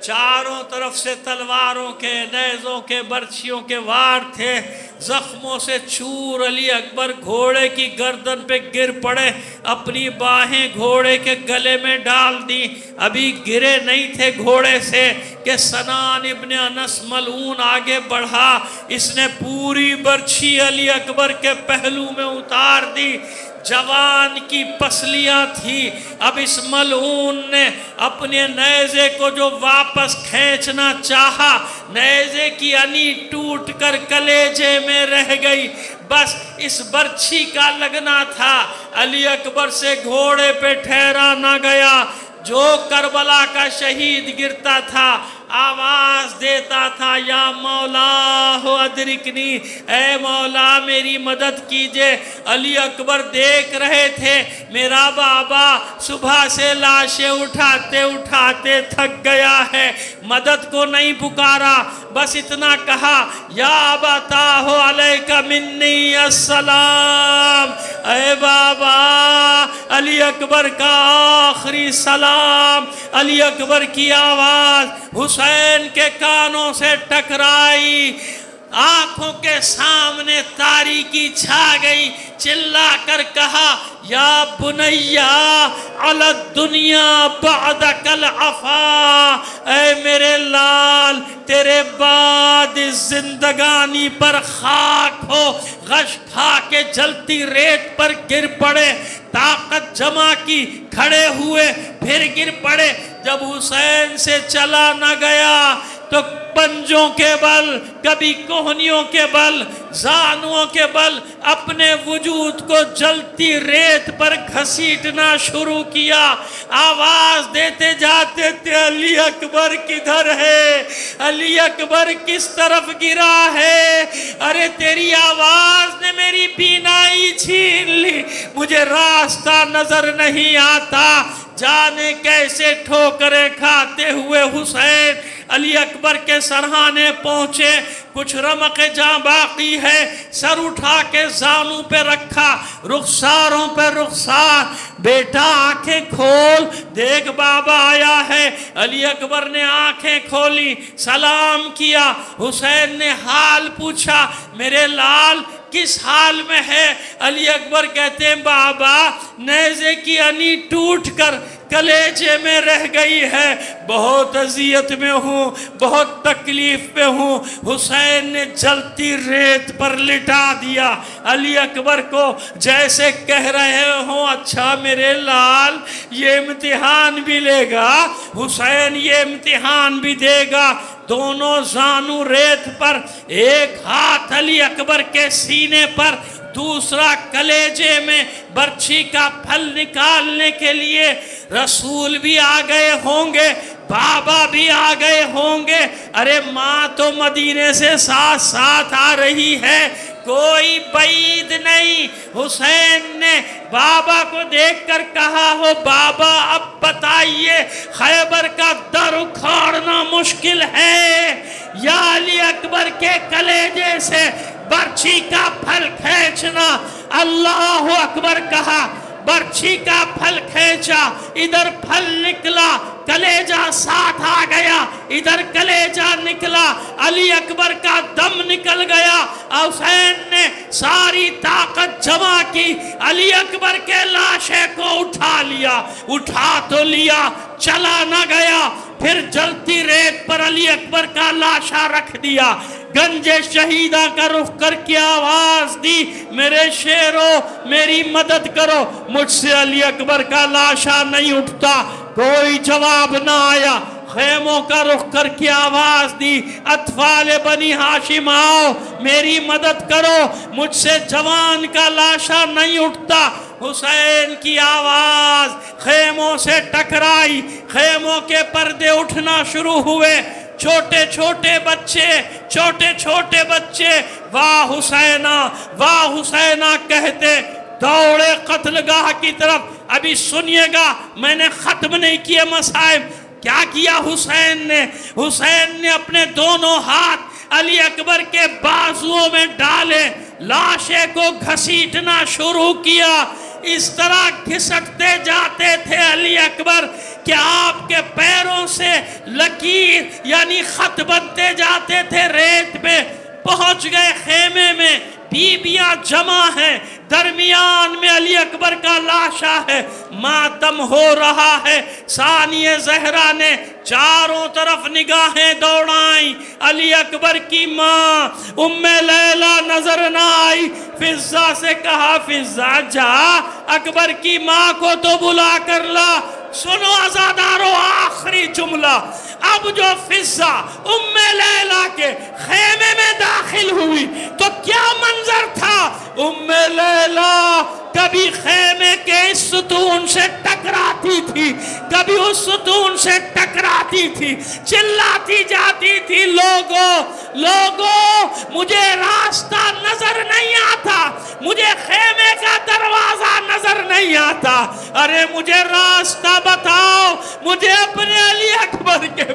چاروں طرف سے تلواروں کے، نیزوں کے، برچھیوں کے وار تھے، زخموں سے چور علی اکبر گھوڑے کی گردن پہ گر پڑے، اپنی باہیں گھوڑے کے گلے میں ڈال دی۔ ابھی گرے نہیں تھے گھوڑے سے کہ سنان ابن انس ملعون آگے بڑھا، اس نے پوری برچھی علی اکبر کے پہلو میں اتار دی۔ جوان کی پسلیاں تھی، اب اس ملعون نے اپنے نیزے کو جو واپس کھینچنا چاہا، نیزے کی انی ٹوٹ کر کلیجے میں رہ گئی، بس اس برچھی کا لگنا تھا۔ علی اکبر سے گھوڑے پہ ٹھہرا نہ گیا۔ جو کربلا کا شہید گرتا تھا آواز دیتا تھا، یا مولا ادرکنی، اے مولا میری مدد کیجئے۔ علی اکبر دیکھ رہے تھے میرا بابا صبح سے لاشیں اٹھاتے اٹھاتے تھک گیا ہے، مدد کو نہیں پکارا، بس اتنا کہا، یا ابتاہ علیک منی السلام۔ اے بابا، علی اکبر کا آخری سلام، علی اکبر کی آواز حسین کے کانوں سے ٹکرائی، آنکھوں کے سامنے تاریکی چھا گئی، چلا کر کہا، یا بنیا علی الدنیا بعدک العفا، اے میرے لال تیرے بعد زندگانی پر خاک ہو۔ غش کھا کے جلتی ریت پر گر پڑے، طاقت جمع کی، کھڑے ہوئے، پھر گر پڑے۔ جب حسین سے چلا نہ گیا تو پنجوں کے بل، کبھی کوہنیوں کے بل، زانووں کے بل اپنے وجود کو جلتی ریت پر گھسیٹنا شروع کیا۔ آواز دیتے جاتے تھے، علی اکبر کدھر ہے؟ علی اکبر کس طرف گرا ہے؟ ارے تیری آواز نے میری بینائی چھین لی، مجھے راستہ نظر نہیں آتا۔ جانے کیسے ٹھوکریں کھاتے ہوئے حسین علی اکبر کے سرہانے پہنچے، کچھ رمق جاں باقی ہے، سر اٹھا کے زانوں پہ رکھا، رخساروں پہ رخسار، بیٹا آنکھیں کھول، دیکھ بابا آیا ہے۔ علی اکبر نے آنکھیں کھولی، سلام کیا، حسین نے حال پوچھا، میرے لال کس حال میں ہے؟ علی اکبر کہتے ہیں، بابا نیزے کی انی ٹوٹ کر کلیجے میں رہ گئی ہے، بہت اذیت میں ہوں، بہت تکلیف پہ ہوں۔ حسین نے جلتی ریت پر لٹا دیا علی اکبر کو، جیسے کہہ رہے ہوں، اچھا میرے لال یہ امتحان بھی لے گا، حسین یہ امتحان بھی دے گا۔ دونوں زانو ریت پر، ایک ہاتھ علی اکبر کے سینے پر، دوسرا کلیجے میں برچھی کا پھل نکالنے کے لیے۔ رسول بھی آ گئے ہوں گے، بابا بھی آ گئے ہوں گے، ارے ماں تو مدینے سے ساتھ ساتھ آ رہی ہے، کوئی بعید نہیں۔ حسین نے بابا کو دیکھ کر کہا ہو، بابا اب بتائیے خیبر کا در اکھاڑنا مشکل ہے یا علی اکبر کے کلیجے سے برچھی کا پھل کھینچنا؟ اللہ اکبر کہا، برچھی کا پھل کھینچا، ادھر پھل نکلا، کلیجہ ساتھ آ گیا، ادھر کلیجہ نکلا، علی اکبر کا دم نکل گیا۔ حسین نے ساری طاقت جمع کی، علی اکبر کے لاشے کو اٹھا لیا، اٹھا تو لیا، چلا نہ گیا، پھر جلتی ریت پر علی اکبر کا لاشا رکھ دیا۔ گنج شہیدہ کا رخ کر کے آواز دی، میرے شیرو میری مدد کرو، مجھ سے علی اکبر کا لاشا نہیں اٹھتا۔ کوئی جواب نہ آیا۔ خیموں کا رخ کر کے آواز دی، اطفال بنی ہاشم آؤ میری مدد کرو، مجھ سے جوان کا لاشا نہیں اٹھتا۔ حسین کی آواز خیموں سے ٹکرائی، خیموں کے پردے اٹھنا شروع ہوئے، چھوٹے چھوٹے بچے واہ حسینہ کہتے دوڑے قتل گاہ کی طرف. ابھی سنیے گا، میں نے ختم نہیں کیے مسائب. کیا کیا حسین نے؟ حسین نے اپنے دونوں ہاتھ علی اکبر کے بازوؤں میں ڈالے، لاشے کو گھسیٹنا شروع کیا. اس طرح گھسٹتے جاتے تھے علی اکبر کہ آپ کے پیروں سے لکیر یعنی خط بنتے جاتے تھے ریت پہ. پہنچ گئے خیمے میں، بیبیاں جمع ہیں، درمیان میں علی اکبر کا لاشا ہے، ماتم ہو رہا ہے. ثانیہ زہرا نے چاروں طرف نگاہیں دوڑائیں. علی اکبر کی ماں ام لیلہ نظر نہ آئی. فضہ سے کہا فضہ جا اکبر کی ماں کو تو بلا کر لا. سنو عزادارو آخری جملہ. اب جو فضہ ام لیلہ کے خیمے میں داخل ہوئی تو کیا منظر تھا؟ ام لیلہ کبھی خیمے کے اس ستون سے ٹکراتی تھی، کبھی اس ستون سے ٹکراتی تھی، چلاتی جاتی تھی لوگوں مجھے راستہ نظر نہیں آتا، مجھے خیمے کا دروازہ نظر نہیں آتا، ارے مجھے راستہ بتاؤ، مجھے اپنے علی اکبر کے